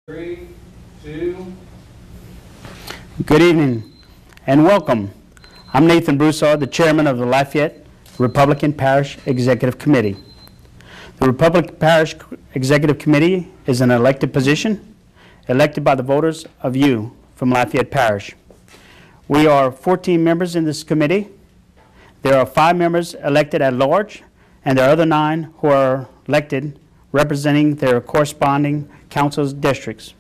3, 2. Good evening and welcome. I'm Nathan Broussard, the chairman of the Lafayette Republican Parish Executive Committee. The Republican Parish Executive Committee is an elected position, elected by the voters of you from Lafayette Parish. We are 14 members in this committee. There are 5 members elected at large, and there are other 9 who are elected representing their corresponding council's districts.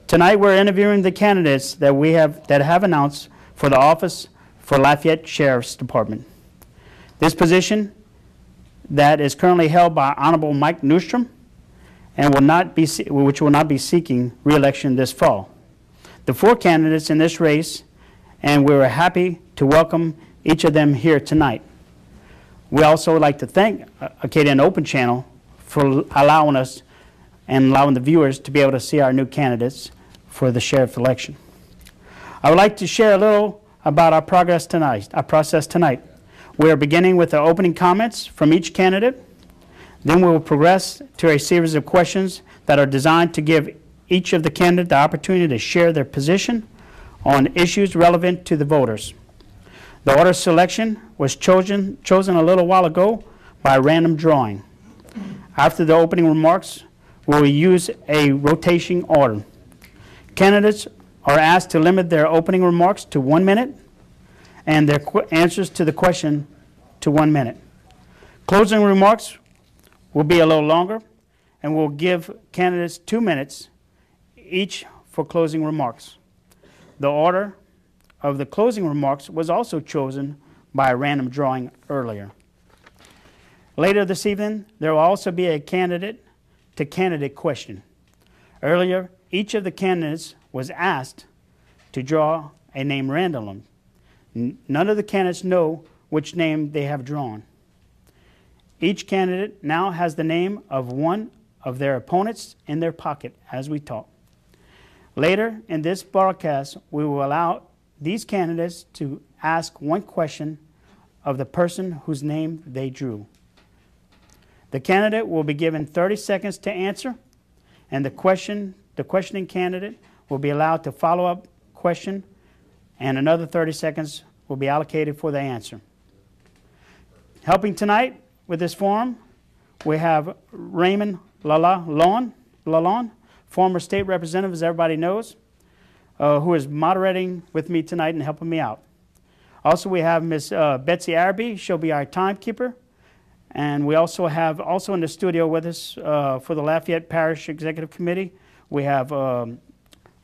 Tonight we're interviewing the candidates that have announced for the office for Lafayette Sheriff's Department. This position that is currently held by Honorable Mike Newstrom and which will not be seeking re-election this fall. The 4 candidates in this race, and we're happy to welcome each of them here tonight. We also would like to thank Acadiana Open Channel for allowing us and allowing the viewers to be able to see our new candidates for the sheriff election. I would like to share a little about our process tonight. We are beginning with the opening comments from each candidate. Then we will progress to a series of questions that are designed to give each of the candidates the opportunity to share their position on issues relevant to the voters. The order of selection was chosen a little while ago by random drawing. After the opening remarks, we will use a rotation order. Candidates are asked to limit their opening remarks to 1 minute and their answers to the question to 1 minute. Closing remarks will be a little longer, and we'll give candidates 2 minutes each for closing remarks. The order of the closing remarks was also chosen by a random drawing earlier. Later this evening, there will also be a candidate-to-candidate question. Earlier, each of the candidates was asked to draw a name randomly. None of the candidates know which name they have drawn. Each candidate now has the name of one of their opponents in their pocket as we talk. Later in this broadcast, we will allow these candidates to ask one question of the person whose name they drew. The candidate will be given 30 seconds to answer, and the questioning candidate will be allowed to follow-up question, and another 30 seconds will be allocated for the answer. Helping tonight with this forum, we have Raymond Lalonde, former state representative, as everybody knows, who is moderating with me tonight and helping me out. Also, we have Ms. Betsy Araby. She'll be our timekeeper. And we also have, in the studio with us for the Lafayette Parish Executive Committee, we have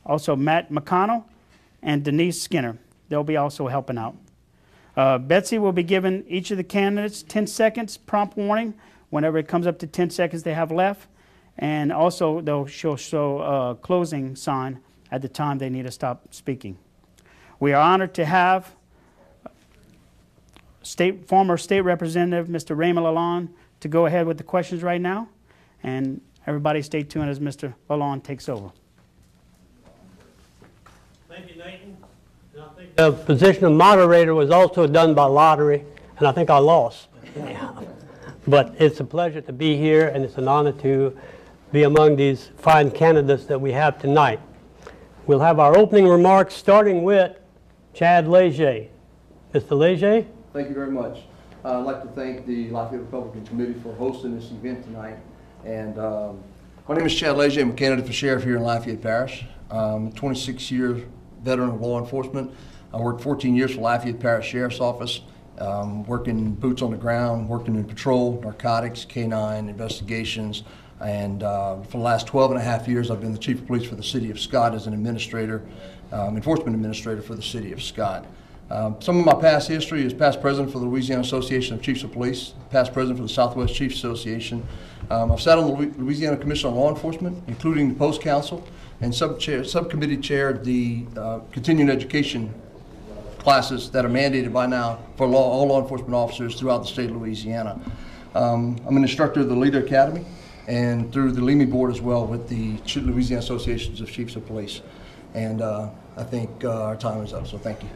also Matt McConnell and Denise Skinner. They'll be also helping out. Betsy will be giving each of the candidates 10 seconds prompt warning whenever it comes up to 10 seconds they have left. And also, she'll show a closing sign at the time they need to stop speaking. We are honored to have former state representative Mr. Raymond Lalonde to go ahead with the questions right now, and everybody stay tuned as Mr. Lalonde takes over. Thank you, Nathan. And I think the position of moderator was also done by lottery, and I think I lost. But it's a pleasure to be here, and it's an honor to be among these fine candidates that we have tonight. We'll have our opening remarks starting with Chad Leger. Mr. Leger? Thank you very much. I'd like to thank the Lafayette Republican Committee for hosting this event tonight. And my name is Chad Leger. I'm a candidate for sheriff here in Lafayette Parish. I'm a 26-year veteran of law enforcement. I worked 14 years for Lafayette Parish Sheriff's Office, working boots on the ground, working in patrol, narcotics, K-9, investigations. And for the last 12 and a half years, I've been the chief of police for the city of Scott as an administrator, enforcement administrator for the city of Scott. Some of my past history is past president for the Louisiana Association of Chiefs of Police, past president for the Southwest Chiefs Association. I've sat on the Louisiana Commission on Law Enforcement, including the Post Council, and subcommittee chaired the continuing education classes that are mandated by now for all law enforcement officers throughout the state of Louisiana. I'm an instructor of the Leader Academy and through the LEMI board as well with the Louisiana Associations of Chiefs of Police. And I think our time is up, so thank you.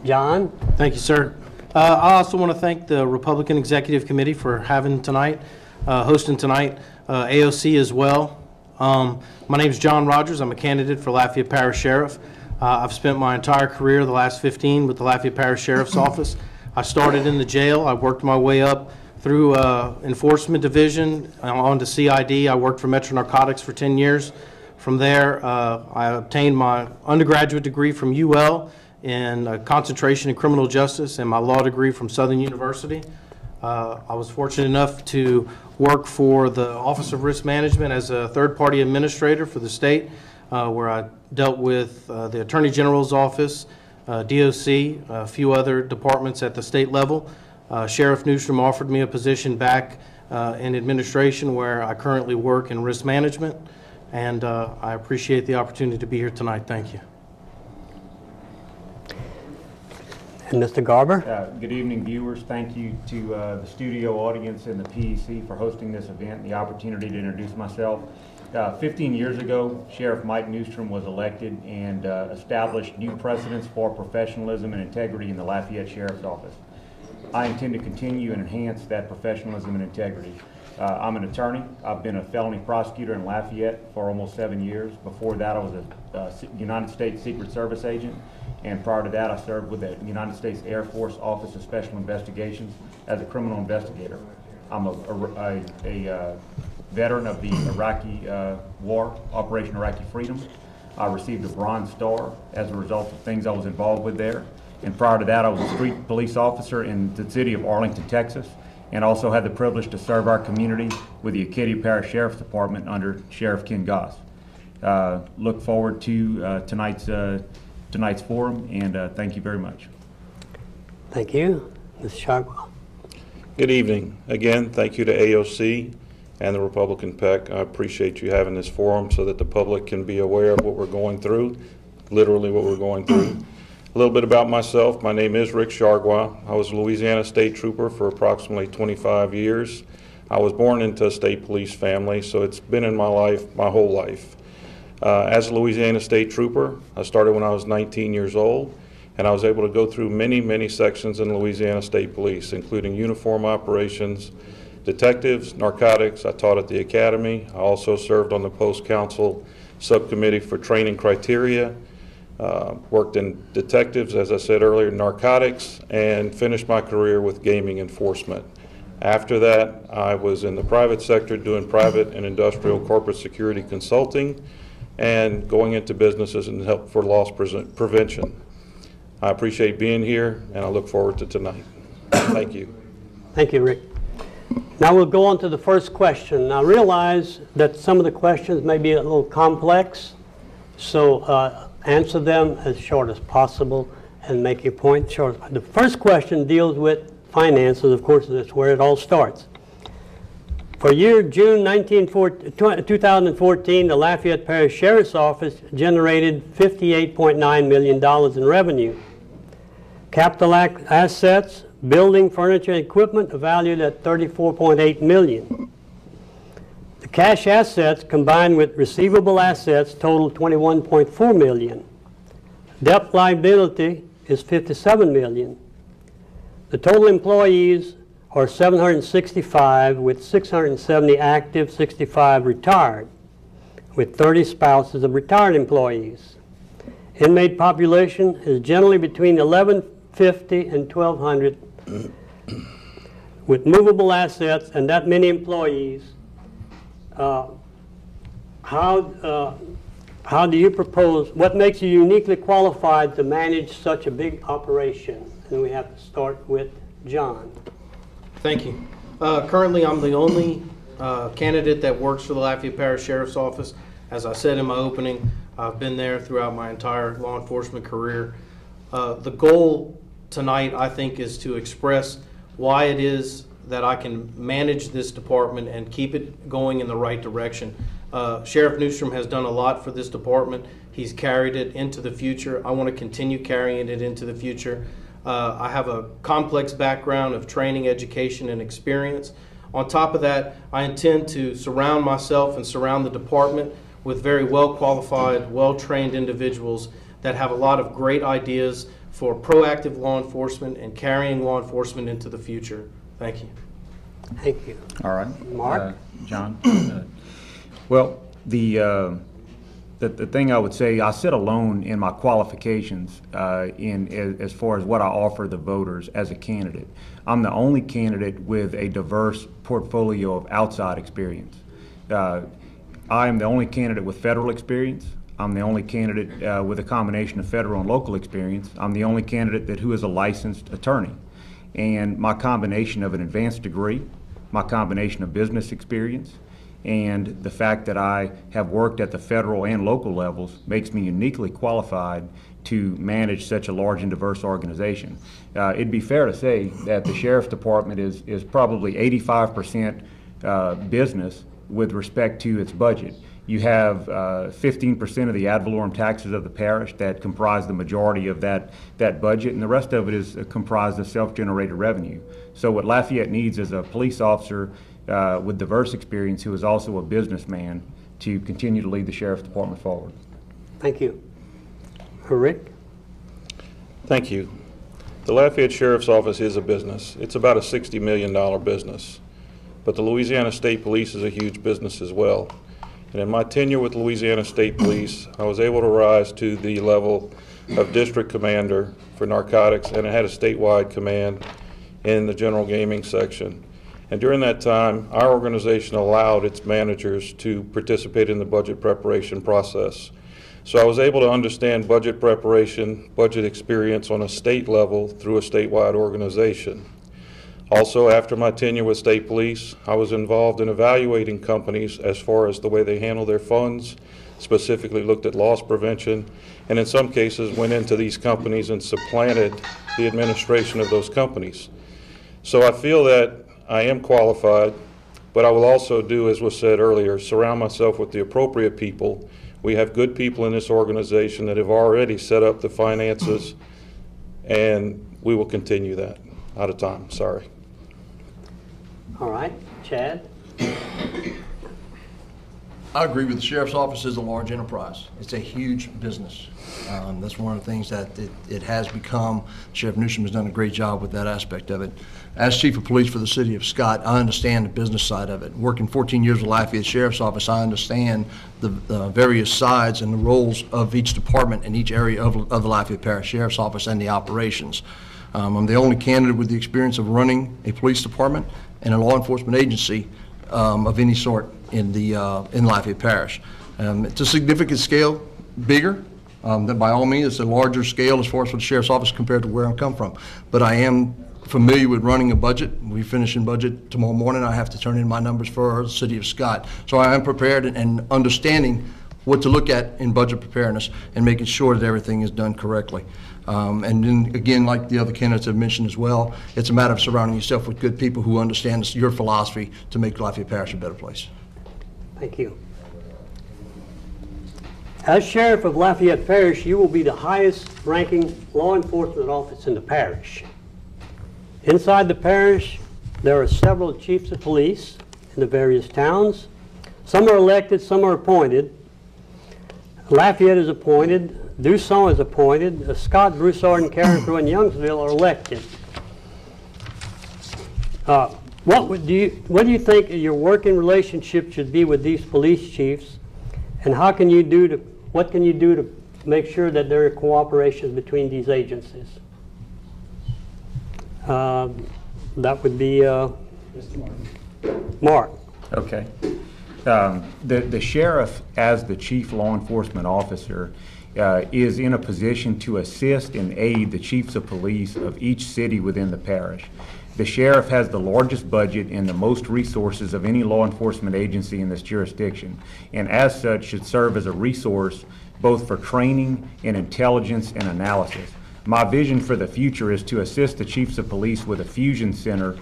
John? Thank you, sir. I also want to thank the Republican Executive Committee for having tonight, hosting tonight, AOC as well. My name is John Rogers. I'm a candidate for Lafayette Parish Sheriff. I've spent my entire career, the last 15, with the Lafayette Parish Sheriff's Office. I started in the jail. I worked my way up through Enforcement Division on to CID. I worked for Metro Narcotics for 10 years. From there, I obtained my undergraduate degree from UL in concentration in criminal justice and my law degree from Southern University. I was fortunate enough to work for the Office of Risk Management as a third-party administrator for the state, where I dealt with the Attorney General's office, DOC, a few other departments at the state level. Sheriff Newstrom offered me a position back in administration where I currently work in risk management, and I appreciate the opportunity to be here tonight. Thank you. And Mr. Garber? Good evening, viewers. Thank you to the studio audience and the PEC for hosting this event and the opportunity to introduce myself. 15 years ago, Sheriff Mike Newstrom was elected and established new precedents for professionalism and integrity in the Lafayette Sheriff's Office. I intend to continue and enhance that professionalism and integrity. I'm an attorney. I've been a felony prosecutor in Lafayette for almost 7 years. Before that, I was a United States Secret Service agent, and prior to that, I served with the United States Air Force Office of Special Investigations as a criminal investigator. I'm a veteran of the Iraqi war, Operation Iraqi Freedom. I received a Bronze Star as a result of things I was involved with there. And prior to that, I was a street police officer in the city of Arlington, Texas, and also had the privilege to serve our community with the Acadiana Parish Sheriff's Department under Sheriff Ken Goss. Look forward to tonight's forum, and thank you very much. Thank you. Ms. Sharkwell. Good evening. Again, thank you to AOC and the Republican PEC. I appreciate you having this forum so that the public can be aware of what we're going through, literally what we're going through. A little bit about myself. My name is Rick Shargwa. I was a Louisiana State Trooper for approximately 25 years. I was born into a state police family, so it's been in my life, my whole life. As a Louisiana State Trooper, I started when I was 19 years old, and I was able to go through many, many sections in Louisiana State Police, including uniform operations, detectives, narcotics. I taught at the academy. I also served on the post-council subcommittee for training criteria, worked in detectives, as I said earlier, narcotics, and finished my career with gaming enforcement. After that, I was in the private sector doing private and industrial corporate security consulting and going into businesses and help for loss prevention. I appreciate being here, and I look forward to tonight. Thank you. Thank you, Rick. Now we'll go on to the first question. Now realize that some of the questions may be a little complex, so answer them as short as possible and make your point short. The first question deals with finances. Of course, that's where it all starts. For year June 2014, the Lafayette Parish Sheriff's Office generated $58.9 million in revenue. Capital assets, building, furniture, and equipment are valued at $34.8 million. The cash assets combined with receivable assets total $21.4 million. Debt liability is $57 million. The total employees are 765, with 670 active, 65 retired, with 30 spouses of retired employees. Inmate population is generally between 1,150 and 1,200, with movable assets and that many employees. How do you propose, what makes you uniquely qualified to manage such a big operation? And we have to start with John. Thank you. Currently, I'm the only candidate that works for the Lafayette Parish Sheriff's Office. As I said in my opening, I've been there throughout my entire law enforcement career. The goal tonight, I think, is to express why it is that I can manage this department and keep it going in the right direction. Sheriff Newstrom has done a lot for this department. He's carried it into the future. I want to continue carrying it into the future. I have a complex background of training, education, and experience. On top of that, I intend to surround myself and surround the department with very well-qualified, well-trained individuals that have a lot of great ideas for proactive law enforcement and carrying law enforcement into the future. Thank you. Thank you. All right. Mark? John? Well, The thing I would say, I sit alone in my qualifications as far as what I offer the voters as a candidate. I'm the only candidate with a diverse portfolio of outside experience. I am the only candidate with federal experience. I'm the only candidate with a combination of federal and local experience. I'm the only candidate who is a licensed attorney. And my combination of an advanced degree, my combination of business experience, and the fact that I have worked at the federal and local levels makes me uniquely qualified to manage such a large and diverse organization. It'd be fair to say that the Sheriff's Department is probably 85% business with respect to its budget. You have 15% of the ad valorem taxes of the parish that comprise the majority of that budget, and the rest of it is comprised of self-generated revenue. So what Lafayette needs is a police officer with diverse experience who is also a businessman to continue to lead the Sheriff's Department forward. Thank you. Rick? Thank you. The Lafayette Sheriff's Office is a business. It's about a $60 million business. But the Louisiana State Police is a huge business as well. And in my tenure with Louisiana State Police, I was able to rise to the level of district commander for narcotics, and I had a statewide command in the general gaming section. And during that time, our organization allowed its managers to participate in the budget preparation process. So I was able to understand budget preparation, budget experience on a state level through a statewide organization. Also, after my tenure with State Police, I was involved in evaluating companies as far as the way they handle their funds, specifically looked at loss prevention, and in some cases went into these companies and supplanted the administration of those companies. So I feel that I am qualified, but I will also do, as was said earlier, surround myself with the appropriate people. We have good people in this organization that have already set up the finances, and we will continue that. Out of time, sorry. All right, Chad? I agree with the Sheriff's Office is a large enterprise. It's a huge business. That's one of the things that it has become. Sheriff Newsom has done a great job with that aspect of it. As Chief of Police for the City of Scott, I understand the business side of it. Working 14 years with Lafayette Sheriff's Office, I understand the various sides and the roles of each department in each area of the Lafayette Parish Sheriff's Office and the operations. I'm the only candidate with the experience of running a police department and a law enforcement agency of any sort in Lafayette Parish. It's a significant scale, bigger. That by all means, it's a larger scale as far as for the Sheriff's Office compared to where I come from. But I am familiar with running a budget. We finish in budget tomorrow morning. I have to turn in my numbers for the City of Scott. So I am prepared and understanding what to look at in budget preparedness and making sure that everything is done correctly. And then again, like the other candidates have mentioned as well, it's a matter of surrounding yourself with good people who understand your philosophy to make Lafayette Parish a better place. Thank you. As Sheriff of Lafayette Parish, you will be the highest ranking law enforcement office in the parish. Inside the parish, there are several chiefs of police in the various towns. Some are elected, some are appointed. Lafayette is appointed, Dusson is appointed, Scott, Broussard, and Carrickville and Youngsville are elected. What do you think your working relationship should be with these police chiefs, and what can you do to make sure that there are cooperation between these agencies? That would be Mark. Okay. The sheriff, as the chief law enforcement officer, is in a position to assist and aid the chiefs of police of each city within the parish. The sheriff has the largest budget and the most resources of any law enforcement agency in this jurisdiction, and as such should serve as a resource both for training and intelligence and analysis. My vision for the future is to assist the chiefs of police with a fusion center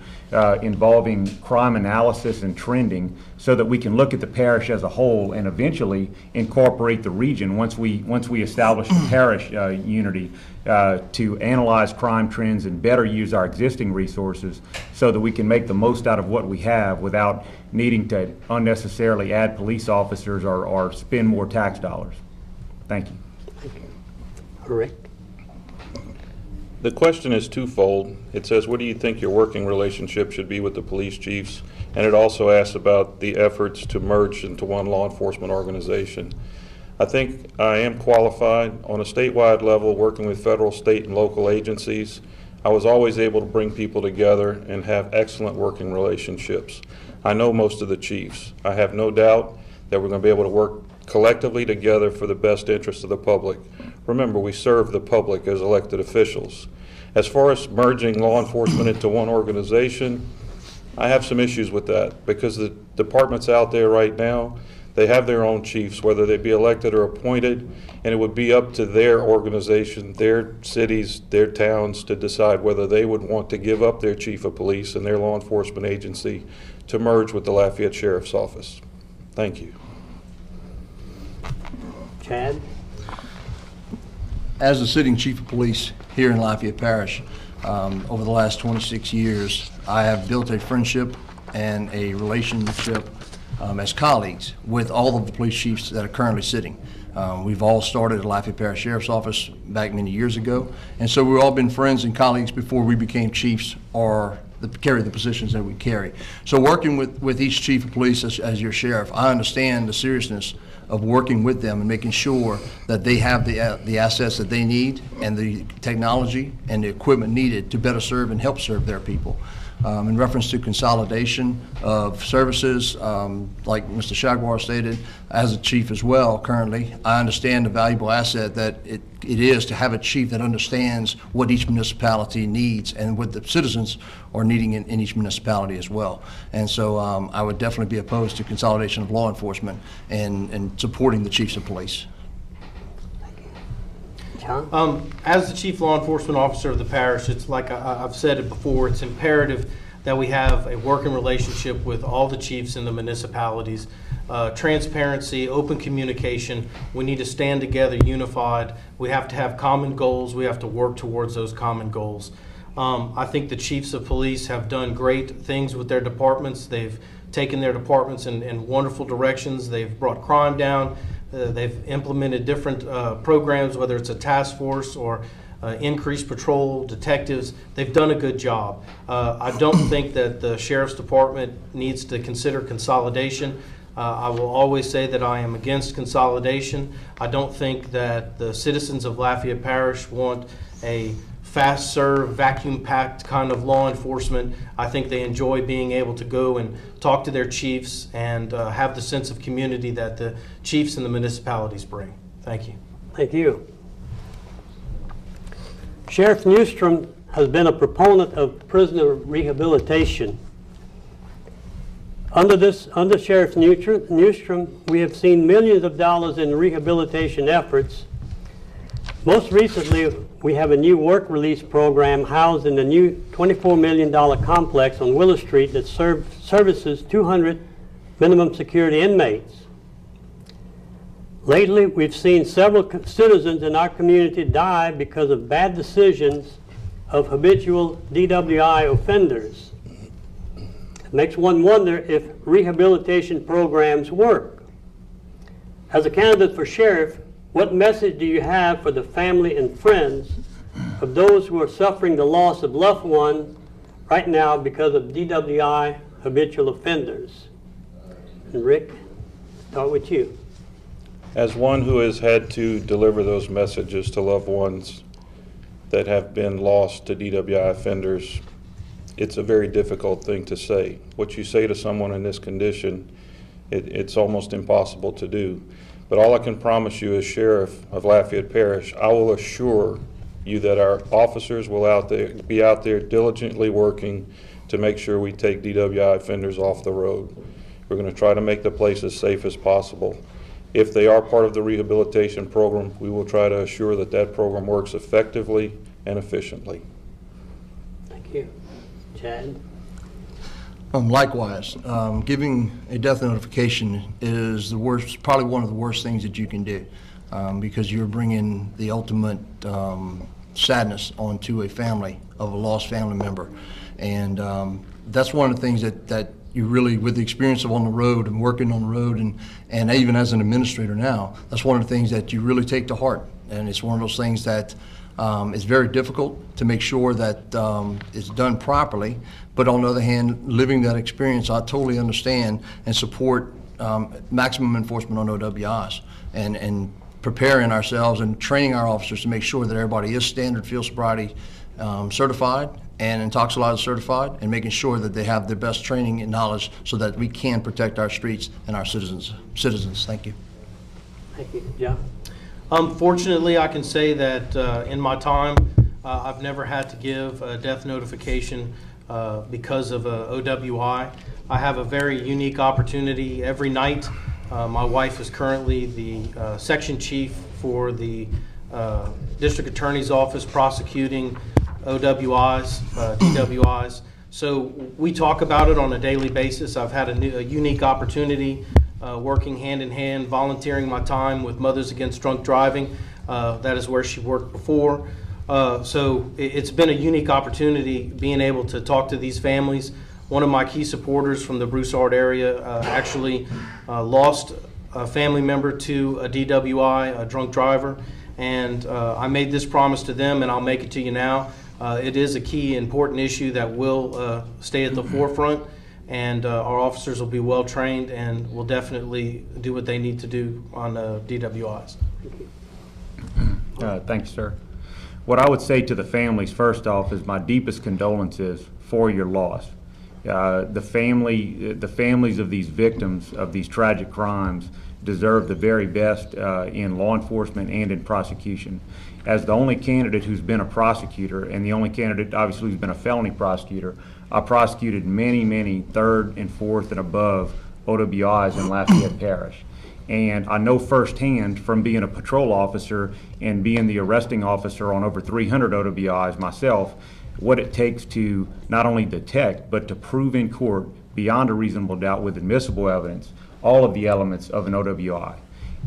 involving crime analysis and trending so that we can look at the parish as a whole and eventually incorporate the region once we establish the parish unity to analyze crime trends and better use our existing resources so that we can make the most out of what we have without needing to unnecessarily add police officers or spend more tax dollars. Thank you. Thank you. Rick? The question is twofold. It says, what do you think your working relationship should be with the police chiefs? and it also asks about the efforts to merge into one law enforcement organization. I think I am qualified on a statewide level, working with federal, state, and local agencies. I was always able to bring people together and have excellent working relationships. I know most of the chiefs. I have no doubt that we're going to be able to work collectively together for the best interest of the public. Remember, we serve the public as elected officials. As far as merging law enforcement into one organization, I have some issues with that, because the departments out there right now, they have their own chiefs, whether they be elected or appointed, and it would be up to their organization, their cities, their towns to decide whether they would want to give up their chief of police and their law enforcement agency to merge with the Lafayette Sheriff's Office. Thank you. Chad? As the sitting chief of police here in Lafayette Parish, over the last 26 years, I have built a friendship and a relationship as colleagues with all of the police chiefs that are currently sitting. We've all started at Lafayette Parish Sheriff's Office back many years ago, and so we've all been friends and colleagues before we became chiefs or carry the positions that we carry. So working with each chief of police as your sheriff, I understand the seriousness of working with them and making sure that they have the assets that they need and the technology and the equipment needed to better serve and help serve their people. In reference to consolidation of services, like Mr. Shagwar stated, as a chief as well currently, I understand the valuable asset that it is to have a chief that understands what each municipality needs and what the citizens are needing in each municipality as well. And so I would definitely be opposed to consolidation of law enforcement and supporting the chiefs of police. As the chief law enforcement officer of the parish, it's like I've said it before, it's imperative that we have a working relationship with all the chiefs in the municipalities. Transparency, open communication. We need to stand together unified. We have to have common goals. We have to work towards those common goals. I think the chiefs of police have done great things with their departments. They've taken their departments in wonderful directions. They've brought crime down. They've implemented different programs, whether it's a task force or increased patrol, detectives. They've done a good job. I don't think that the Sheriff's Department needs to consider consolidation. I will always say that I am against consolidation. I don't think that the citizens of Lafayette Parish want a fast-serve, vacuum-packed kind of law enforcement. I think they enjoy being able to go and talk to their chiefs and have the sense of community that the chiefs and the municipalities bring. Thank you. Thank you. Sheriff Newstrom has been a proponent of prisoner rehabilitation. Under Sheriff Newstrom, we have seen millions of dollars in rehabilitation efforts. Most recently, we have a new work release program housed in the new $24 million complex on Willow Street that services 200 minimum security inmates. Lately, we've seen several citizens in our community die because of bad decisions of habitual DWI offenders. It makes one wonder if rehabilitation programs work. As a candidate for sheriff, what message do you have for the family and friends of those who are suffering the loss of loved ones right now because of DWI habitual offenders? And Rick, start with you. As one who has had to deliver those messages to loved ones that have been lost to DWI offenders, it's a very difficult thing to say. What you say to someone in this condition, it's almost impossible to do. But all I can promise you as Sheriff of Lafayette Parish, I will assure you that our officers will be out there diligently working to make sure we take DWI offenders off the road. We're going to try to make the place as safe as possible. If they are part of the rehabilitation program, we will try to assure that that program works effectively and efficiently. Thank you. Chad? Likewise, giving a death notification is the worst, probably one of the worst things that you can do, because you're bringing the ultimate sadness onto a family of a lost family member. And that's one of the things that you really, with the experience of on the road and working on the road, and even as an administrator now, that's one of the things that you really take to heart. And it's one of those things that It's very difficult to make sure that it's done properly, but on the other hand, living that experience, I totally understand and support maximum enforcement on OWIs and preparing ourselves and training our officers to make sure that everybody is standard field sobriety certified and intoxicology certified, and making sure that they have the best training and knowledge so that we can protect our streets and our citizens. Thank you. Thank you. John? Fortunately, I can say that in my time, I've never had to give a death notification because of a OWI. I have a very unique opportunity every night. My wife is currently the section chief for the district attorney's office prosecuting OWIs, DWIs. So we talk about it on a daily basis. I've had a unique opportunity working hand in hand, volunteering my time with Mothers Against Drunk Driving. That is where she worked before. So it's been a unique opportunity being able to talk to these families. One of my key supporters from the Broussard area actually lost a family member to a DWI, a drunk driver, and I made this promise to them, and I'll make it to you now. It is a key, important issue that will stay at the forefront, and our officers will be well trained and will definitely do what they need to do on DWIs. Thank you, sir. What I would say to the families, first off, is my deepest condolences for your loss. The families of these victims of these tragic crimes deserve the very best in law enforcement and in prosecution. As the only candidate who's been a prosecutor, and the only candidate obviously who's been a felony prosecutor, I prosecuted many third and fourth and above OWIs in Lafayette Parish. And I know firsthand from being a patrol officer and being the arresting officer on over 300 OWIs myself, what it takes to not only detect, but to prove in court beyond a reasonable doubt with admissible evidence all of the elements of an OWI.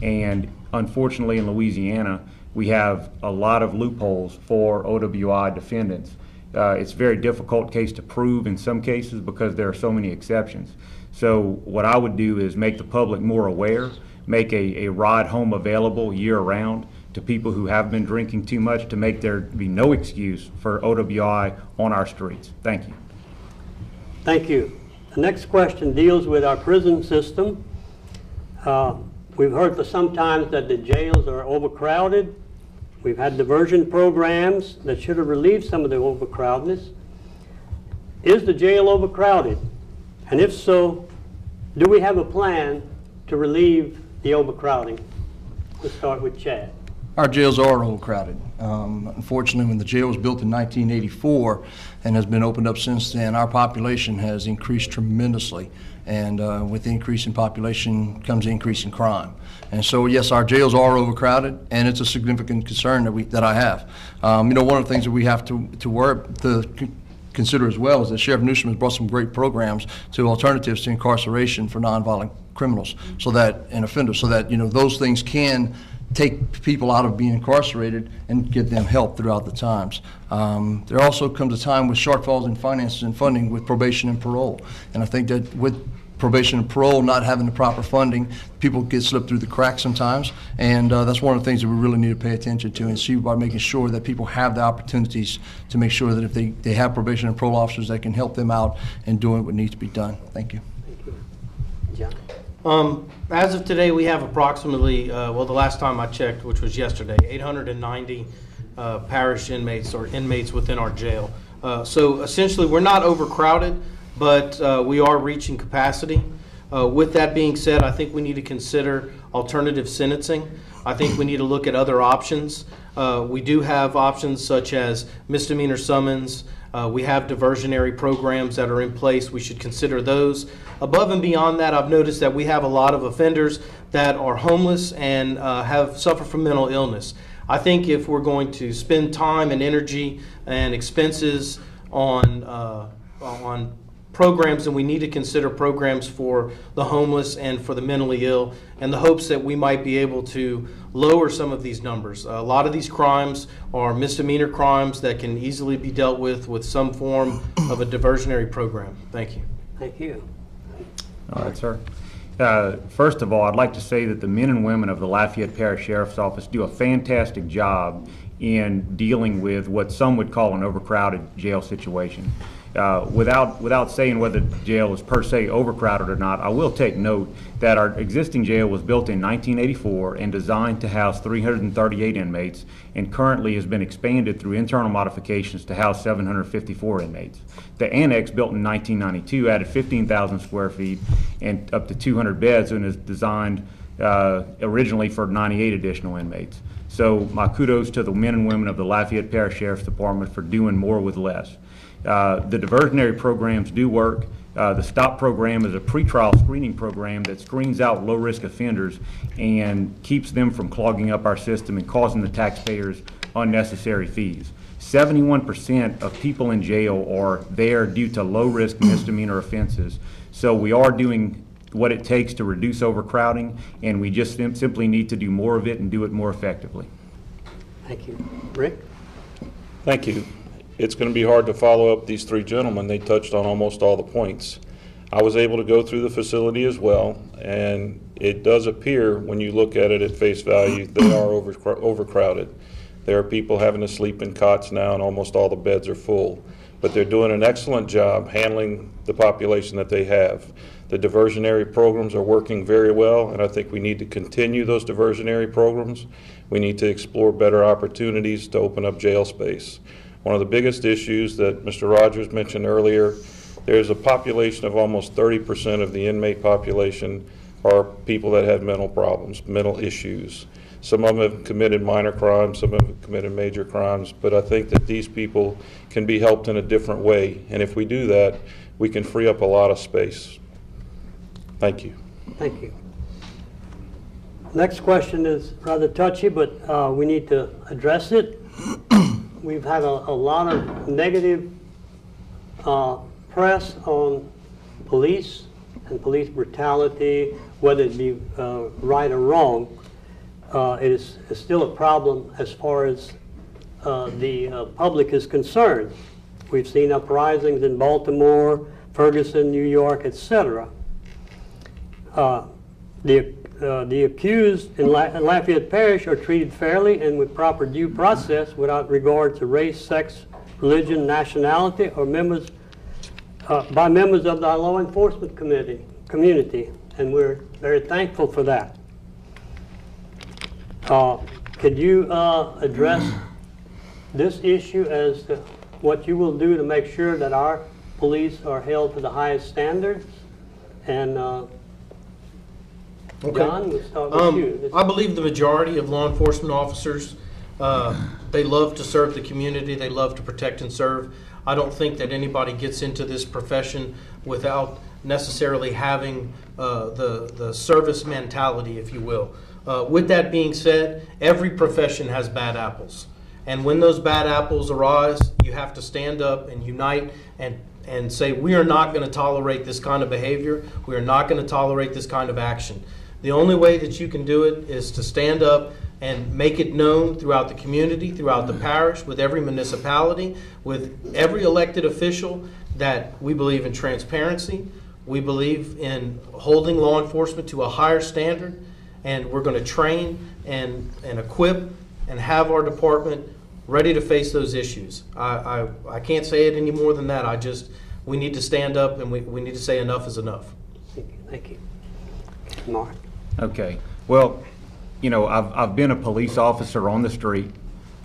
And unfortunately in Louisiana, we have a lot of loopholes for OWI defendants. It's a very difficult case to prove in some cases because there are so many exceptions. So what I would do is make the public more aware, make a ride home available year-round to people who have been drinking too much, to make there be no excuse for OWI on our streets. Thank you. Thank you. The next question deals with our prison system. We've heard for some time that the jails are overcrowded. We've had diversion programs that should have relieved some of the overcrowdedness. Is the jail overcrowded? And if so, do we have a plan to relieve the overcrowding? Let's start with Chad. Our jails are overcrowded. Unfortunately, when the jail was built in 1984 and has been opened up since then, our population has increased tremendously. And with the increase in population comes the increase in crime. And so, yes, our jails are overcrowded, and it's a significant concern that I have. You know, one of the things that we have to consider as well is that Sheriff Newsom has brought some great programs to alternatives to incarceration for nonviolent criminals, and offenders, so that, you know, those things can take people out of being incarcerated and give them help throughout the times. There also comes a time with shortfalls in finances and funding with probation and parole. And I think that with probation and parole not having the proper funding, people get slipped through the cracks sometimes. And that's one of the things that we really need to pay attention to and see by making sure that people have the opportunities to make sure that if they have probation and parole officers that can help them out in doing what needs to be done. Thank you. Thank you. John? As of today, we have approximately, well, the last time I checked, which was yesterday, 890 parish inmates or inmates within our jail. So essentially, we're not overcrowded, but we are reaching capacity. With that being said, I think we need to consider alternative sentencing. I think we need to look at other options. We do have options such as misdemeanor summons. We have diversionary programs that are in place. We should consider those. Above and beyond that, I've noticed that we have a lot of offenders that are homeless and have suffered from mental illness. I think if we're going to spend time and energy and expenses on programs, and we need to consider programs for the homeless and for the mentally ill, in the hopes that we might be able to lower some of these numbers. A lot of these crimes are misdemeanor crimes that can easily be dealt with some form of a diversionary program. Thank you. Thank you. All right, sir. First of all, I'd like to say that the men and women of the Lafayette Parish Sheriff's Office do a fantastic job in dealing with what some would call an overcrowded jail situation. Without saying whether the jail is per se overcrowded or not, I will take note that our existing jail was built in 1984 and designed to house 338 inmates, and currently has been expanded through internal modifications to house 754 inmates. The annex, built in 1992, added 15,000 square feet and up to 200 beds, and is designed originally for 98 additional inmates. So my kudos to the men and women of the Lafayette Parish Sheriff's Department for doing more with less. The diversionary programs do work. The STOP program is a pretrial screening program that screens out low-risk offenders and keeps them from clogging up our system and causing the taxpayers unnecessary fees. 71% of people in jail are there due to low-risk misdemeanor offenses. So we are doing what it takes to reduce overcrowding, and we just simply need to do more of it and do it more effectively. Thank you. Rick? Thank you. It's going to be hard to follow up these three gentlemen. They touched on almost all the points. I was able to go through the facility as well, and it does appear, when you look at it at face value, they are overcrowded. There are people having to sleep in cots now, and almost all the beds are full. But they're doing an excellent job handling the population that they have. The diversionary programs are working very well, and I think we need to continue those diversionary programs. We need to explore better opportunities to open up jail space. One of the biggest issues that Mr. Rogers mentioned earlier, there's a population of almost 30% of the inmate population are people that have mental problems, mental issues. Some of them have committed minor crimes, some of them have committed major crimes, but I think that these people can be helped in a different way, and if we do that, we can free up a lot of space. Thank you. Thank you. Next question is rather touchy, but we need to address it. We've had a lot of negative press on police and police brutality, whether it be right or wrong. It is still a problem as far as the public is concerned. We've seen uprisings in Baltimore, Ferguson, New York, etc. The accused in Lafayette Parish are treated fairly and with proper due process without regard to race, sex, religion, nationality, or by members of the law enforcement community, and we're very thankful for that. Could you address this issue as to what you will do to make sure that our police are held to the highest standards? And Okay. John, we'll start with you. I believe the majority of law enforcement officers, they love to serve the community, they love to protect and serve. I don't think that anybody gets into this profession without necessarily having the service mentality, if you will. With that being said, every profession has bad apples. And when those bad apples arise, you have to stand up and unite and say, we are not going to tolerate this kind of behavior. We are not going to tolerate this kind of action. The only way that you can do it is to stand up and make it known throughout the community, throughout the parish, with every municipality, with every elected official, that we believe in transparency. We believe in holding law enforcement to a higher standard, and we're going to train and equip and have our department ready to face those issues. I can't say it any more than that. We need to stand up, and we need to say enough is enough. Thank you. Mark. Okay. Well, you know, I've been a police officer on the street.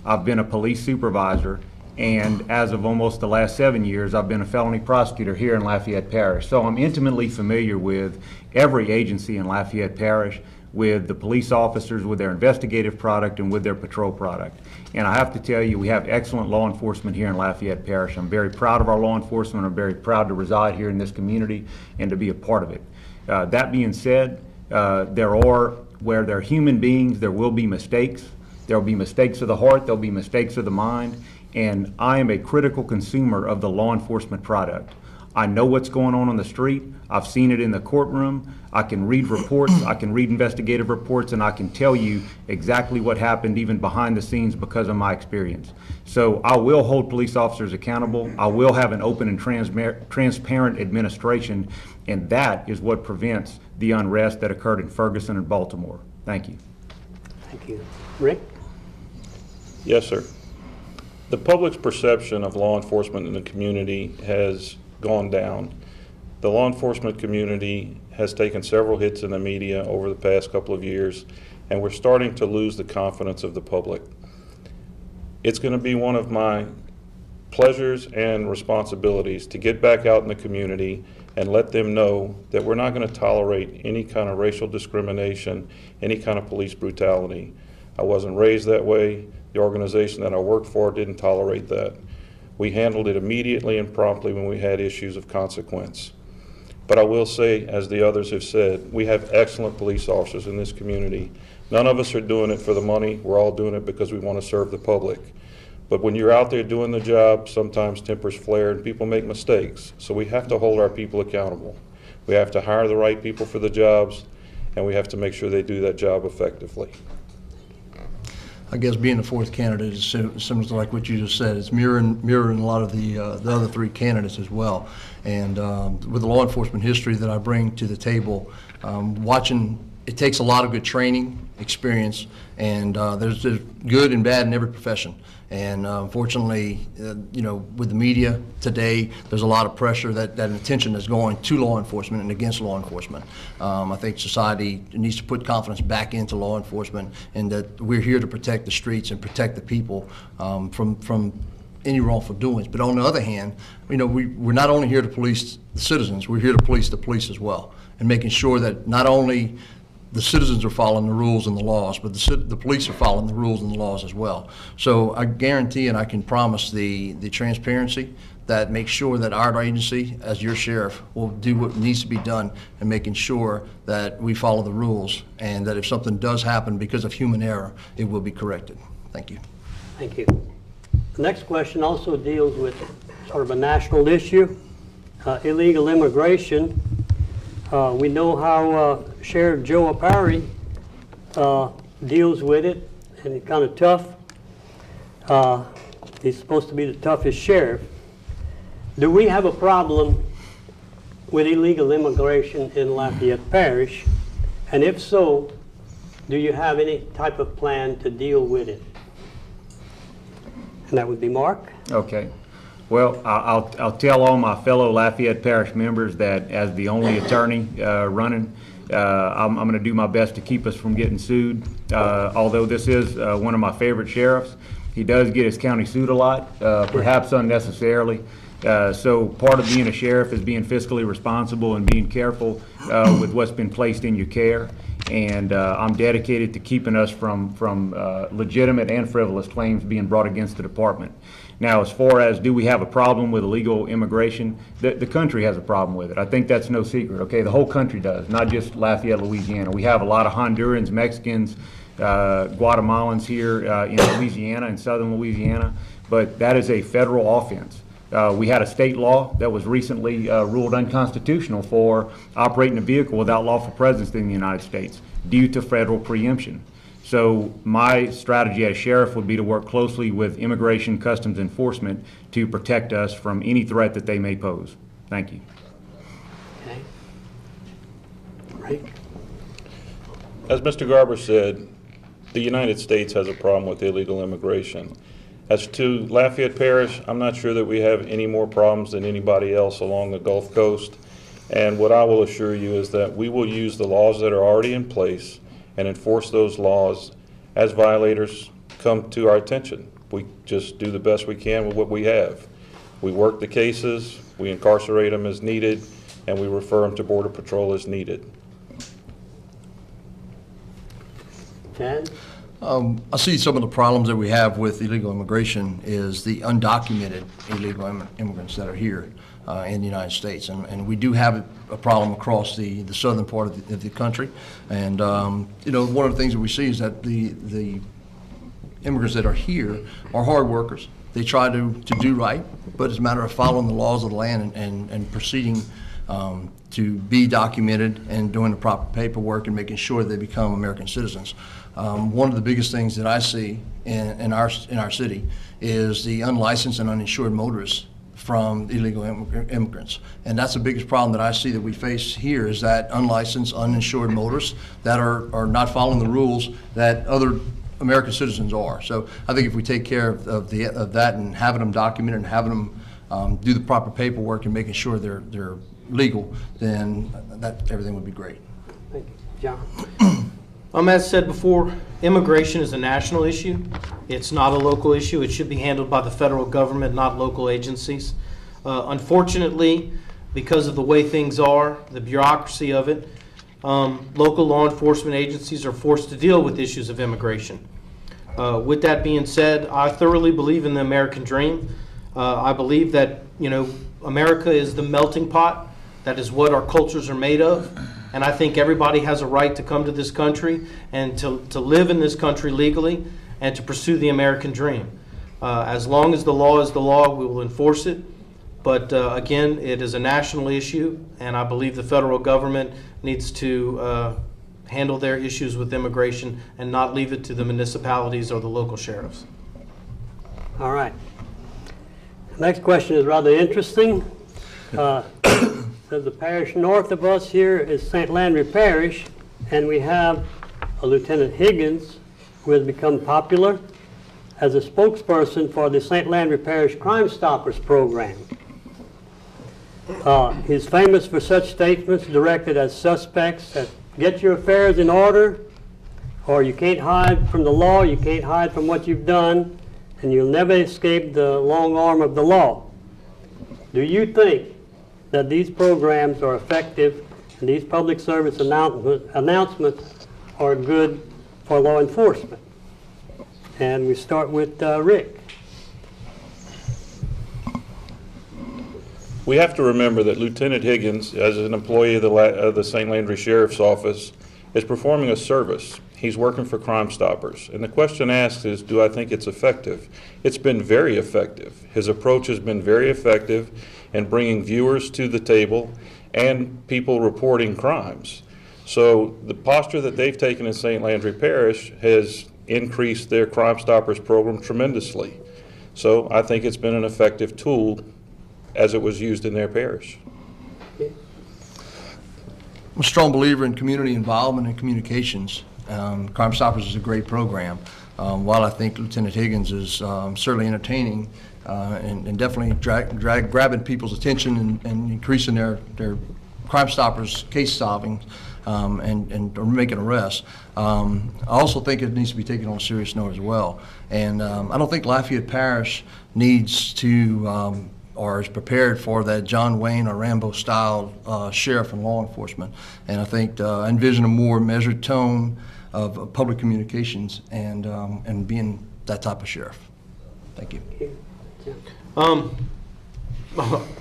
I've been a police supervisor. And as of almost the last 7 years, I've been a felony prosecutor here in Lafayette Parish. So I'm intimately familiar with every agency in Lafayette Parish, with the police officers, with their investigative product, and with their patrol product. And I have to tell you, we have excellent law enforcement here in Lafayette Parish. I'm very proud of our law enforcement. I'm very proud to reside here in this community and to be a part of it. That being said, where there are human beings, there will be mistakes. There will be mistakes of the heart, there will be mistakes of the mind, and I am a critical consumer of the law enforcement product. I know what's going on the street. I've seen it in the courtroom. I can read reports, I can read investigative reports, and I can tell you exactly what happened even behind the scenes because of my experience. So I will hold police officers accountable. I will have an open and transparent administration, and that is what prevents the unrest that occurred in Ferguson and Baltimore. Thank you. Thank you. Rick? Yes, sir. The public's perception of law enforcement in the community has gone down. The law enforcement community has taken several hits in the media over the past couple of years, and we're starting to lose the confidence of the public. It's going to be one of my pleasures and responsibilities to get back out in the community and let them know that we're not going to tolerate any kind of racial discrimination, any kind of police brutality. I wasn't raised that way. The organization that I worked for didn't tolerate that. We handled it immediately and promptly when we had issues of consequence. But I will say, as the others have said, we have excellent police officers in this community. None of us are doing it for the money. We're all doing it because we want to serve the public. But when you're out there doing the job, sometimes tempers flare and people make mistakes. So we have to hold our people accountable. We have to hire the right people for the jobs, and we have to make sure they do that job effectively. I guess being the fourth candidate is similar to like what you just said. It's mirroring a lot of the other three candidates as well. And with the law enforcement history that I bring to the table, it takes a lot of good training, experience, and there's good and bad in every profession. And unfortunately, with the media today, there's a lot of pressure that attention is going to law enforcement and against law enforcement. I think society needs to put confidence back into law enforcement, and that we're here to protect the streets and protect the people from any wrongful doings. But on the other hand, we're not only here to police the citizens, we're here to police the police as well, and making sure that not only the citizens are following the rules and the laws, but the police are following the rules and the laws as well. So I guarantee and I can promise the transparency that makes sure that our agency, as your sheriff, will do what needs to be done in making sure that we follow the rules, and that if something does happen because of human error, it will be corrected. Thank you. Thank you. The next question also deals with sort of a national issue, illegal immigration. We know how Sheriff Joe Apari deals with it, and it's kind of tough. He's supposed to be the toughest sheriff. Do we have a problem with illegal immigration in Lafayette Parish? And if so, do you have any type of plan to deal with it? And that would be Mark. Okay. Well, I'll tell all my fellow Lafayette Parish members that as the only attorney running, I'm going to do my best to keep us from getting sued. Although this is one of my favorite sheriffs, he does get his county sued a lot, perhaps unnecessarily. So part of being a sheriff is being fiscally responsible and being careful with what's been placed in your care. And I'm dedicated to keeping us from legitimate and frivolous claims being brought against the department. Now, as far as do we have a problem with illegal immigration, the country has a problem with it. I think that's no secret, okay? The whole country does, not just Lafayette, Louisiana. We have a lot of Hondurans, Mexicans, Guatemalans here in Louisiana, in southern Louisiana, but that is a federal offense. We had a state law that was recently ruled unconstitutional for operating a vehicle without lawful presence in the United States due to federal preemption. So my strategy as sheriff would be to work closely with Immigration Customs Enforcement to protect us from any threat that they may pose. Thank you. Okay. Right. As Mr. Garber said, the United States has a problem with illegal immigration. As to Lafayette Parish, I'm not sure that we have any more problems than anybody else along the Gulf Coast. And what I will assure you is that we will use the laws that are already in place and enforce those laws as violators come to our attention. We just do the best we can with what we have. We work the cases, we incarcerate them as needed, and we refer them to Border Patrol as needed. Chad? I see some of the problems that we have with illegal immigration is the undocumented illegal immigrants that are here in the United States. And we do have a problem across the southern part of the country. And, one of the things that we see is that the immigrants that are here are hard workers. They try to do right, but it's a matter of following the laws of the land and proceeding to be documented and doing the proper paperwork and making sure they become American citizens. One of the biggest things that I see in our city is the unlicensed and uninsured motorists from illegal immigrants. And that's the biggest problem that I see that we face here is that unlicensed, uninsured motorists that are not following the rules that other American citizens are. So I think if we take care of that and having them documented and having them do the proper paperwork and making sure they're legal, then everything would be great. Thank you. John? As said before, immigration is a national issue. It's not a local issue. It should be handled by the federal government, not local agencies. Unfortunately, because of the way things are, the bureaucracy of it, local law enforcement agencies are forced to deal with issues of immigration. With that being said, I thoroughly believe in the American dream. I believe that, America is the melting pot. That is what our cultures are made of. And I think everybody has a right to come to this country and to live in this country legally and to pursue the American dream. As long as the law is the law, we will enforce it. But again, it is a national issue, and I believe the federal government needs to handle their issues with immigration and not leave it to the municipalities or the local sheriffs. All right. Next question is rather interesting. So the parish north of us here is St. Landry Parish, and we have a Lieutenant Higgins who has become popular as a spokesperson for the St. Landry Parish Crime Stoppers program. He's famous for such statements directed at suspects that get your affairs in order, or you can't hide from the law, you can't hide from what you've done, and you'll never escape the long arm of the law. Do you think that these programs are effective and these public service announcements are good for law enforcement? And we start with Rick. We have to remember that Lieutenant Higgins, as an employee of the St. Landry Sheriff's Office, is performing a service. He's working for Crime Stoppers. And the question asked is, do I think it's effective? It's been very effective. His approach has been very effective in bringing viewers to the table and people reporting crimes. So the posture that they've taken in St. Landry Parish has increased their Crime Stoppers program tremendously. So I think it's been an effective tool as it was used in their parish. I'm a strong believer in community involvement and communications. Crime Stoppers is a great program. While I think Lieutenant Higgins is certainly entertaining and definitely grabbing people's attention and increasing their Crime Stoppers case solving and making arrests, I also think it needs to be taken on a serious note as well. And I don't think Lafayette Parish needs to or is prepared for that John Wayne or Rambo style sheriff and law enforcement. And I think I envision a more measured tone of public communications and being that type of sheriff. Thank you.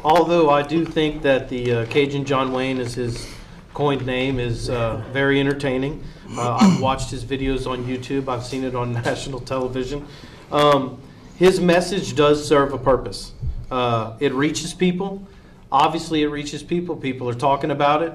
Although I do think that the Cajun John Wayne, as his coined name, is very entertaining. I've watched his videos on YouTube. I've seen it on national television. His message does serve a purpose. It reaches people. Obviously, it reaches people. People are talking about it.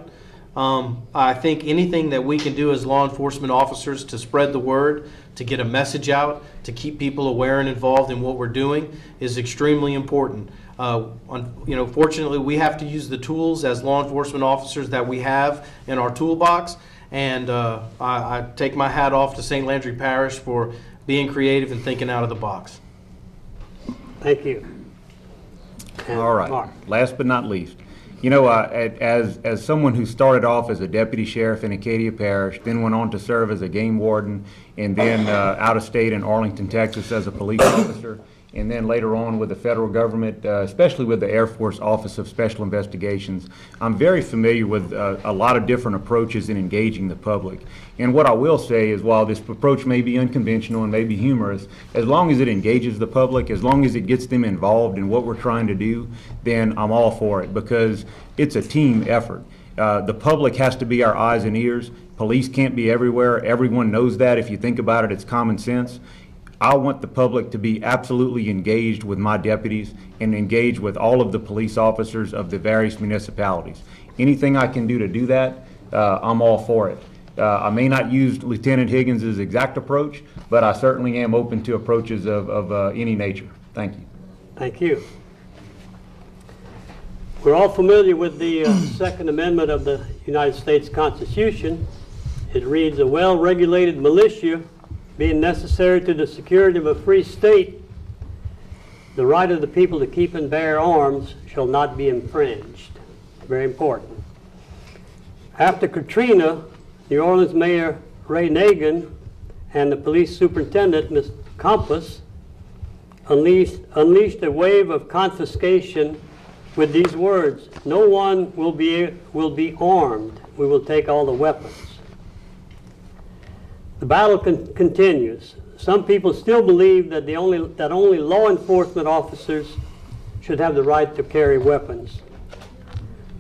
I think anything that we can do as law enforcement officers to spread the word, to get a message out, to keep people aware and involved in what we're doing is extremely important. Fortunately, we have to use the tools as law enforcement officers that we have in our toolbox. And I take my hat off to St. Landry Parish for being creative and thinking out of the box. Thank you. All right. Mark. Last but not least, as someone who started off as a deputy sheriff in Acadia Parish, then went on to serve as a game warden, and then out of state in Arlington, Texas as a police officer, and then later on with the federal government, especially with the Air Force Office of Special Investigations, I'm very familiar with a lot of different approaches in engaging the public. And what I will say is, while this approach may be unconventional and may be humorous, as long as it engages the public, as long as it gets them involved in what we're trying to do, then I'm all for it, because it's a team effort. The public has to be our eyes and ears. Police can't be everywhere. Everyone knows that. If you think about it, it's common sense. I want the public to be absolutely engaged with my deputies and engaged with all of the police officers of the various municipalities. Anything I can do to do that, I'm all for it. I may not use Lieutenant Higgins' exact approach, but I certainly am open to approaches of any nature. Thank you. Thank you. We're all familiar with the Second Amendment of the United States Constitution. It reads, "A well-regulated militia being necessary to the security of a free state, the right of the people to keep and bear arms shall not be infringed. Very important. After Katrina, New Orleans Mayor Ray Nagin and the police superintendent, Ms. Compass, unleashed a wave of confiscation with these words: "No one will be armed. We will take all the weapons." The battle continues. Some people still believe that only law enforcement officers should have the right to carry weapons.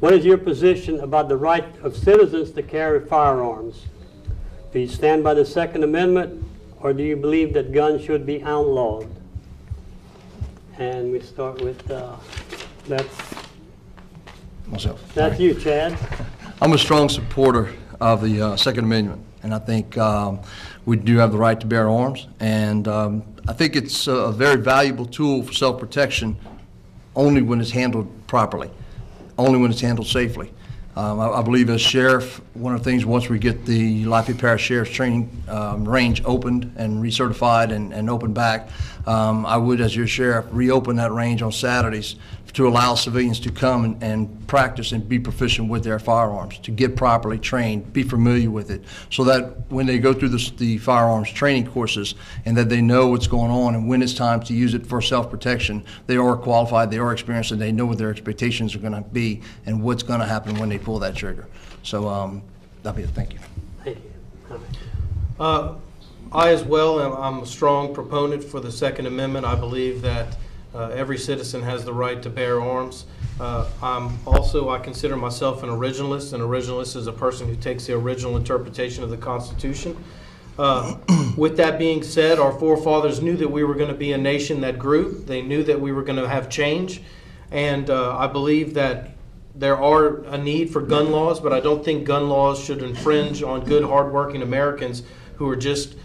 What is your position about the right of citizens to carry firearms? Do you stand by the Second Amendment, or do you believe that guns should be outlawed? And we start with Myself. that's you, Chad. I'm a strong supporter of the Second Amendment, and I think we do have the right to bear arms, and I think it's a very valuable tool for self-protection only when it's handled properly, only when it's handled safely. I believe as sheriff, one of the things, once we get the Lafayette Parish Sheriff's Training range opened and recertified and opened back, I would, as your sheriff, reopen that range on Saturdays to allow civilians to come and practice and be proficient with their firearms, to get properly trained, be familiar with it, so that when they go through the firearms training courses and that they know what's going on and when it's time to use it for self-protection, they are qualified, they are experienced, and they know what their expectations are going to be and what's going to happen when they pull that trigger. So that'll be it. Thank you. Thank you. I as well I'm a strong proponent for the Second Amendment. I believe that every citizen has the right to bear arms. I consider myself an originalist. An originalist is a person who takes the original interpretation of the Constitution. With that being said, our forefathers knew that we were going to be a nation that grew. They knew that we were going to have change. And I believe that there are a need for gun laws, but I don't think gun laws should infringe on good, hardworking Americans who are just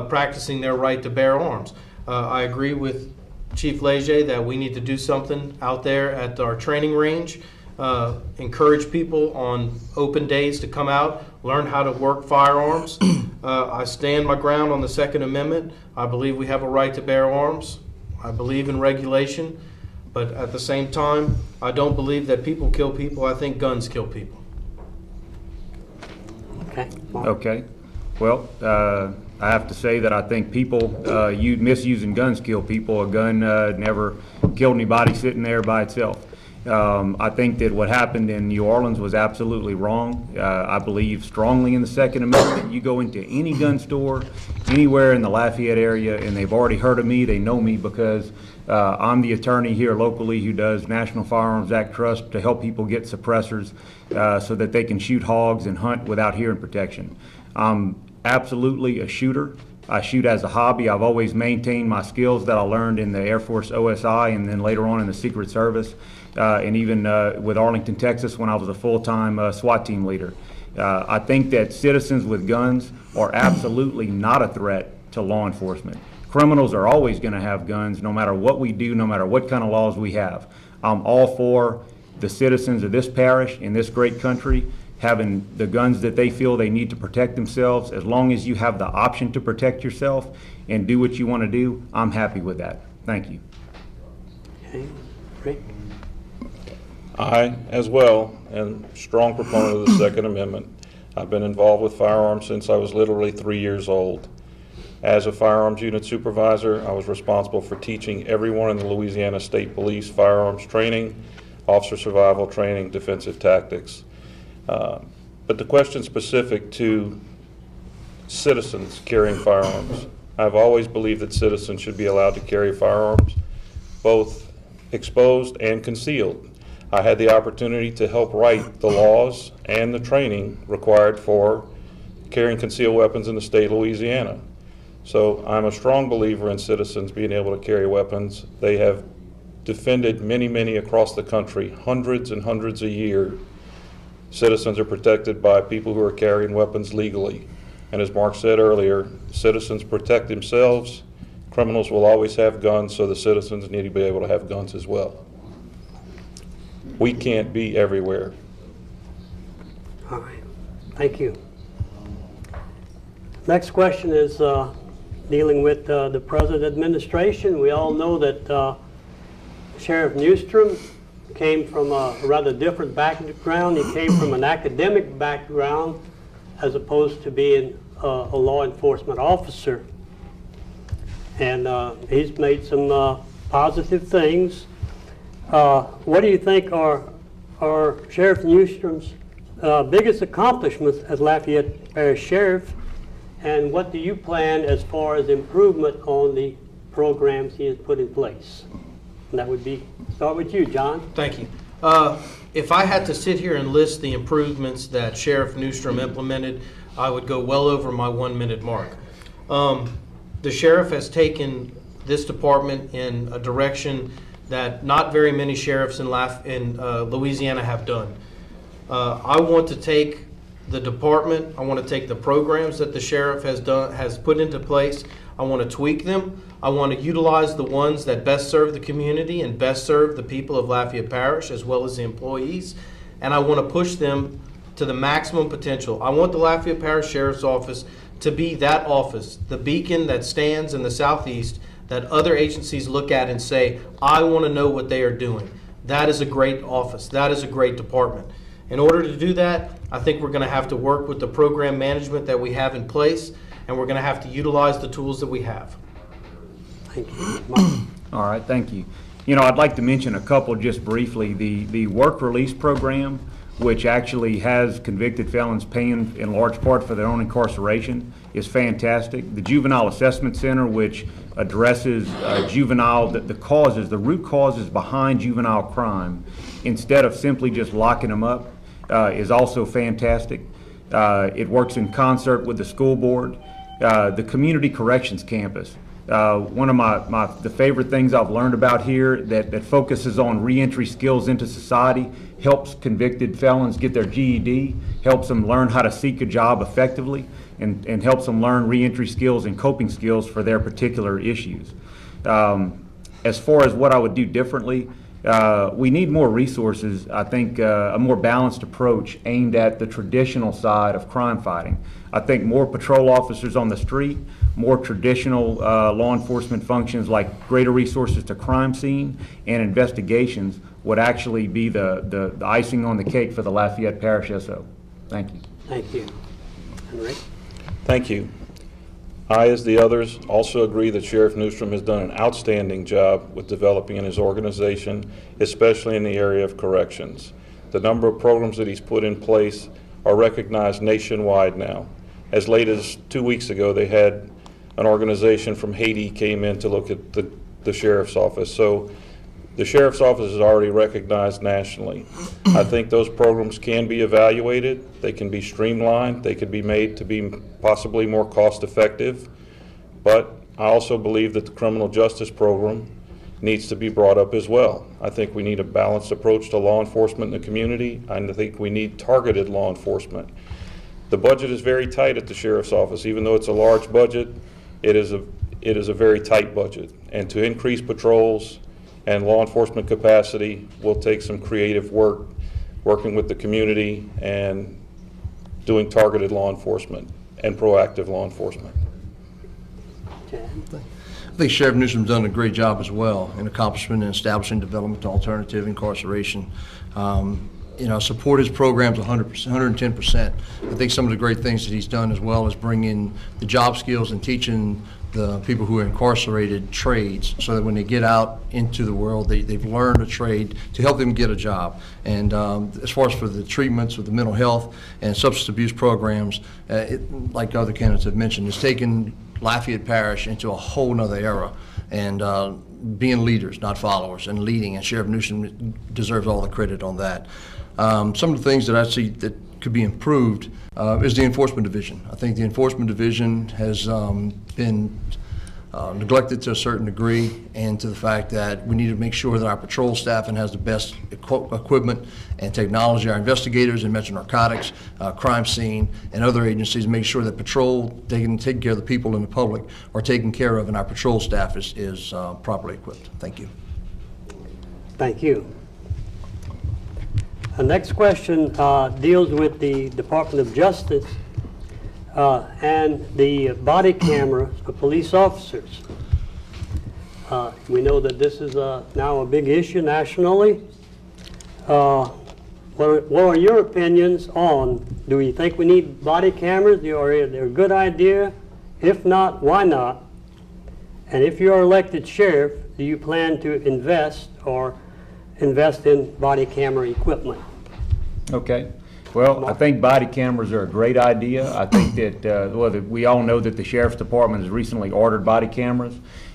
practicing their right to bear arms. I agree with Chief Leger that we need to do something out there at our training range, encourage people on open days to come out, learn how to work firearms. I stand my ground on the Second Amendment. I believe we have a right to bear arms. I believe in regulation, but at the same time, I don't believe that people kill people. I think guns kill people. Okay. Mark. Okay. Well, I have to say that I think people misusing guns kill people. A gun never killed anybody sitting there by itself. I think that what happened in New Orleans was absolutely wrong. I believe strongly in the Second Amendment. You go into any gun store anywhere in the Lafayette area, and they've already heard of me. They know me because I'm the attorney here locally who does National Firearms Act Trust to help people get suppressors so that they can shoot hogs and hunt without hearing protection. I'm absolutely a shooter. I shoot as a hobby. I've always maintained my skills that I learned in the Air Force OSI and then later on in the Secret Service, and even with Arlington, Texas, when I was a full-time SWAT team leader. I think that citizens with guns are absolutely not a threat to law enforcement. Criminals are always going to have guns no matter what we do, no matter what kind of laws we have. I'm all for the citizens of this parish in this great country having the guns that they feel they need to protect themselves. As long as you have the option to protect yourself and do what you want to do, I'm happy with that. Thank you. Okay. Rick? I, as well, am a strong proponent of the Second Amendment. I've been involved with firearms since I was literally 3 years old. As a firearms unit supervisor, I was responsible for teaching everyone in the Louisiana State Police firearms training, officer survival training, defensive tactics. But the question specific to citizens carrying firearms, I've always believed that citizens should be allowed to carry firearms, both exposed and concealed. I had the opportunity to help write the laws and the training required for carrying concealed weapons in the state of Louisiana. So I'm a strong believer in citizens being able to carry weapons. They have defended many, many across the country, hundreds and hundreds a year. Citizens are protected by people who are carrying weapons legally. And as Mark said earlier, citizens protect themselves. Criminals will always have guns, so the citizens need to be able to have guns as well. We can't be everywhere. All right. Thank you. Next question is dealing with the present administration. We all know that Sheriff Newstrom came from a rather different background. He came from an academic background as opposed to being a law enforcement officer. And he's made some positive things. What do you think are Sheriff Newstrom's biggest accomplishments as Lafayette Parish Sheriff, and what do you plan as far as improvement on the programs he has put in place? And that would be, start with you, John. Thank you. If I had to sit here and list the improvements that Sheriff Newstrom implemented, I would go well over my 1-minute mark. The sheriff has taken this department in a direction that not very many sheriffs in Louisiana have done. I want to take the department, I want to take the programs that the sheriff has put into place, I want to tweak them, I want to utilize the ones that best serve the community and best serve the people of Lafayette Parish as well as the employees, and I want to push them to the maximum potential. I want the Lafayette Parish Sheriff's Office to be that office, the beacon that stands in the southeast that other agencies look at and say, I want to know what they are doing. That is a great office. That is a great department. In order to do that, I think we're going to have to work with the program management that we have in place, and we're going to have to utilize the tools that we have. Thank you. Mike. All right, thank you. You know, I'd like to mention a couple just briefly. The work release program, which actually has convicted felons paying in large part for their own incarceration, is fantastic. The Juvenile Assessment Center, which addresses the root causes behind juvenile crime, instead of simply just locking them up, is also fantastic. It works in concert with the school board. The Community Corrections Campus, one of the favorite things I've learned about here that focuses on reentry skills into society, helps convicted felons get their GED, helps them learn how to seek a job effectively, and helps them learn reentry skills and coping skills for their particular issues. As far as what I would do differently, we need more resources. I think a more balanced approach aimed at the traditional side of crime fighting. I think more patrol officers on the street, more traditional law enforcement functions like greater resources to crime scene and investigations would actually be the icing on the cake for the Lafayette Parish SO. Thank you. Thank you. Henry? Thank you. I, as the others, also agree that Sheriff Newstrom has done an outstanding job with developing in his organization, especially in the area of corrections. The number of programs that he's put in place are recognized nationwide now. As late as 2 weeks ago, they had an organization from Haiti came in to look at the sheriff's office. So the sheriff's office is already recognized nationally. I think those programs can be evaluated, they can be streamlined, they could be made to be possibly more cost effective, but I also believe that the criminal justice program needs to be brought up as well. I think we need a balanced approach to law enforcement in the community, and I think we need targeted law enforcement. The budget is very tight at the sheriff's office. Even though it's a large budget, it is a very tight budget, and to increase patrols and law enforcement capacity will take some creative work, working with the community and doing targeted law enforcement and proactive law enforcement. I think Sheriff Newstrom's done a great job as well in accomplishment and establishing development to alternative incarceration. You know, support his programs 100%, 110%. I think some of the great things that he's done as well is bring in the job skills and teaching the people who are incarcerated trades so that when they get out into the world, they've learned a trade to help them get a job. And as far as for the treatments with the mental health and substance abuse programs, like other candidates have mentioned, it's taken Lafayette Parish into a whole nother era. And being leaders, not followers, and leading, and Sheriff Newstrom deserves all the credit on that. Some of the things that I see that could be improved is the Enforcement Division. I think the Enforcement Division has been neglected to a certain degree, and to the fact that we need to make sure that our patrol staffing has the best equipment and technology. Our investigators in Metro Narcotics, crime scene, and other agencies make sure that patrol, they can take care of the people and the public are taken care of, and our patrol staff is properly equipped. Thank you. Thank you. The next question deals with the Department of Justice. and the body cameras for police officers. We know that this is now a big issue nationally. What are your opinions on, do you think we need body cameras? Are they a good idea? If not, why not? And if you're elected sheriff, do you plan to invest in body camera equipment? Okay. Well, I think body cameras are a great idea. I think that we all know that the Sheriff's Department has recently ordered body cameras.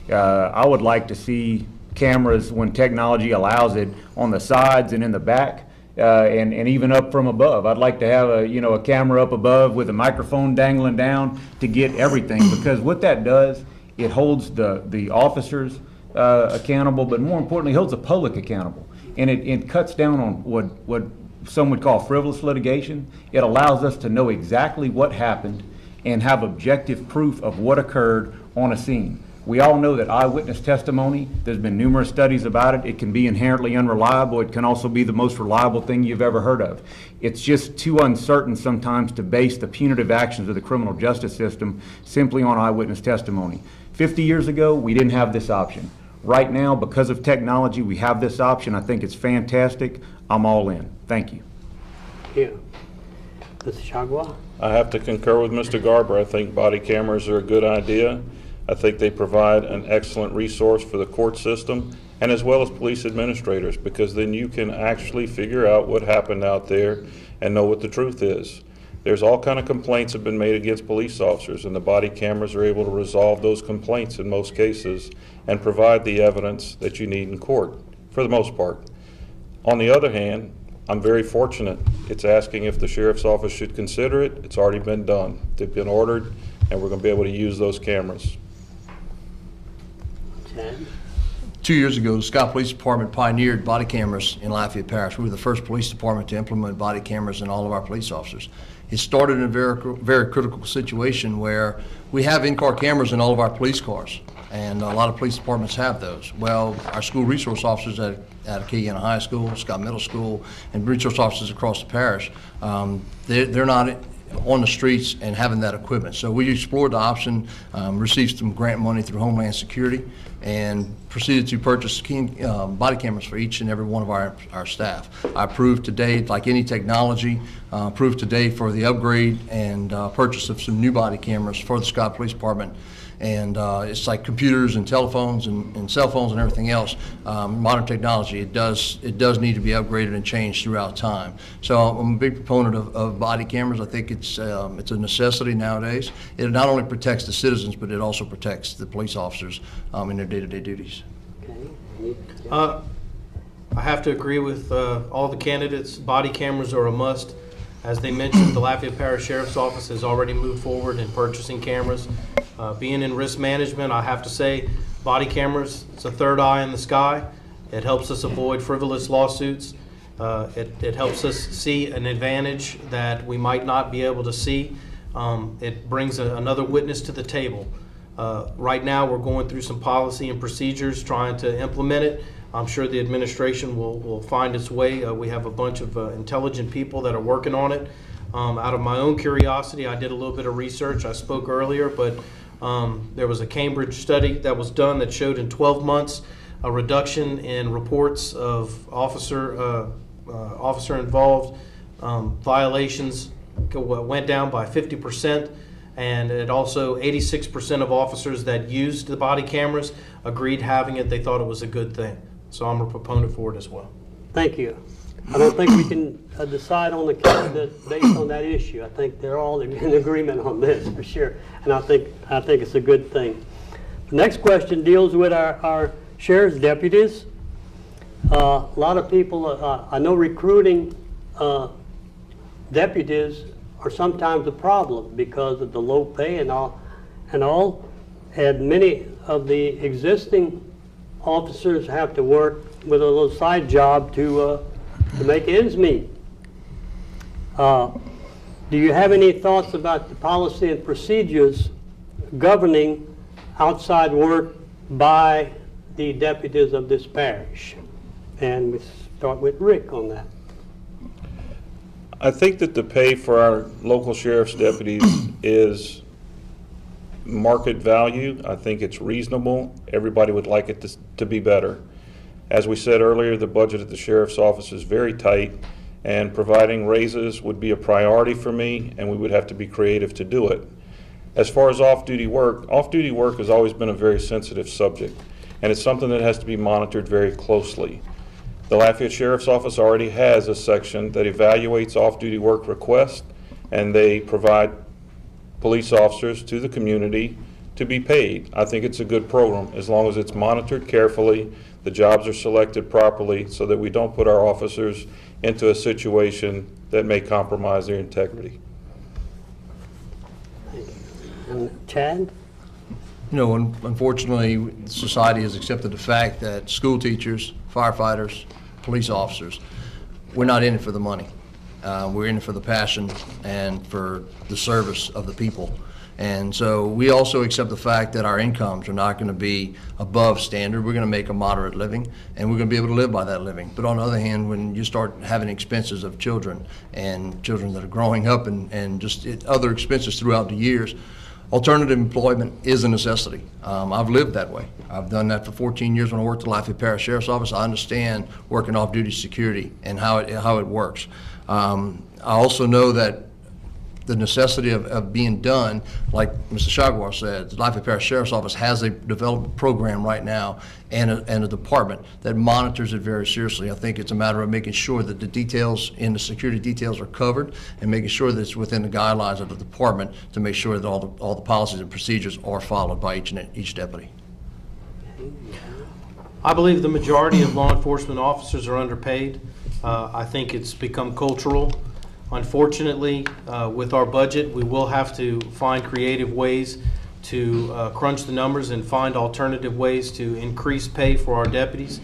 I would like to see cameras, when technology allows it, on the sides and in the back. And even up from above. I'd like to have a camera up above with a microphone dangling down to get everything, because what that does, it holds the officers accountable, but more importantly, holds the public accountable. And it cuts down on what some would call frivolous litigation. It allows us to know exactly what happened and have objective proof of what occurred on a scene. We all know that eyewitness testimony, there's been numerous studies about it. It can be inherently unreliable. It can also be the most reliable thing you've ever heard of. It's just too uncertain sometimes to base the punitive actions of the criminal justice system simply on eyewitness testimony. 50 years ago, we didn't have this option. Right now, because of technology, we have this option. I think it's fantastic. I'm all in. Thank you. Yeah. Mr. Chagua? I have to concur with Mr. Garber. I think body cameras are a good idea. I think they provide an excellent resource for the court system and as well as police administrators, because then you can actually figure out what happened out there and know what the truth is. There's all kind of complaints have been made against police officers, and the body cameras are able to resolve those complaints in most cases and provide the evidence that you need in court for the most part. On the other hand, I'm very fortunate. It's asking if the sheriff's office should consider it. It's already been done. They've been ordered, and we're going to be able to use those cameras. 2 years ago, the Scott Police Department pioneered body cameras in Lafayette Parish. We were the first police department to implement body cameras in all of our police officers. It started in a very critical situation where we have in-car cameras in all of our police cars, and a lot of police departments have those. Well, our school resource officers at Acadiana High School, Scott Middle School, and resource officers across the parish, they're not on the streets and having that equipment. So we explored the option, received some grant money through Homeland Security, and proceeded to purchase body cameras for each and every one of our staff. I approved today, like any technology, approved today for the upgrade and purchase of some new body cameras for the Scott Police Department. And it's like computers and telephones and cell phones and everything else, modern technology, it does need to be upgraded and changed throughout time. So I'm a big proponent of body cameras. I think it's a necessity nowadays. It not only protects the citizens, but it also protects the police officers in their day-to-day duties. I have to agree with all the candidates. Body cameras are a must. As they mentioned, the Lafayette Parish Sheriff's Office has already moved forward in purchasing cameras. Being in risk management, I have to say, body cameras, it's a third eye in the sky. It helps us avoid frivolous lawsuits. It helps us see an advantage that we might not be able to see. It brings another witness to the table. Right now, we're going through some policy and procedures trying to implement it. I'm sure the administration will find its way. We have a bunch of intelligent people that are working on it. Out of my own curiosity, I did a little bit of research. I spoke earlier, but there was a Cambridge study that was done that showed in 12 months a reduction in reports of officer-involved violations went down by 50%, and it also 86% of officers that used the body cameras agreed having it. They thought it was a good thing. So I'm a proponent for it as well. Thank you. I don't think we can decide on the candidate based on that issue. I think they're all in agreement on this for sure, and I think it's a good thing. The next question deals with our sheriff's deputies. A lot of people, I know recruiting deputies are sometimes a problem because of the low pay and all, and many of the existing officers have to work with a little side job to make ends meet. Do you have any thoughts about the policy and procedures governing outside work by the deputies of this parish? And we start with Rick on that. I think that the pay for our local sheriff's deputies is market value. I think it's reasonable. Everybody would like it to be better. As we said earlier, the budget at the sheriff's office is very tight, and providing raises would be a priority for me, and we would have to be creative to do it. As far as off-duty work has always been a very sensitive subject, and it's something that has to be monitored very closely. The Lafayette Sheriff's Office already has a section that evaluates off-duty work requests, and they provide police officers to the community to be paid. I think it's a good program as long as it's monitored carefully, the jobs are selected properly so that we don't put our officers into a situation that may compromise their integrity. And Chad? You know, unfortunately, society has accepted the fact that school teachers, firefighters, police officers, we're not in it for the money. We're in it for the passion and for the service of the people. And so we also accept the fact that our incomes are not going to be above standard. We're going to make a moderate living, and we're going to be able to live by that living. But on the other hand, when you start having expenses of children and children that are growing up and just other expenses throughout the years, alternative employment is a necessity. I've lived that way. I've done that for 14 years when I worked at the Lafayette Parish Sheriff's Office. I understand working off-duty security and how it works. I also know that the necessity of being done, like Mr. Shagwar said, the Lafayette Parish Sheriff's Office has a developed program right now and a department that monitors it very seriously. I think it's a matter of making sure that the details in the security details are covered and making sure that it's within the guidelines of the department to make sure that all the policies and procedures are followed by each deputy. I believe the majority of law enforcement officers are underpaid. I think it's become cultural. Unfortunately, with our budget, we will have to find creative ways to crunch the numbers and find alternative ways to increase pay for our deputies.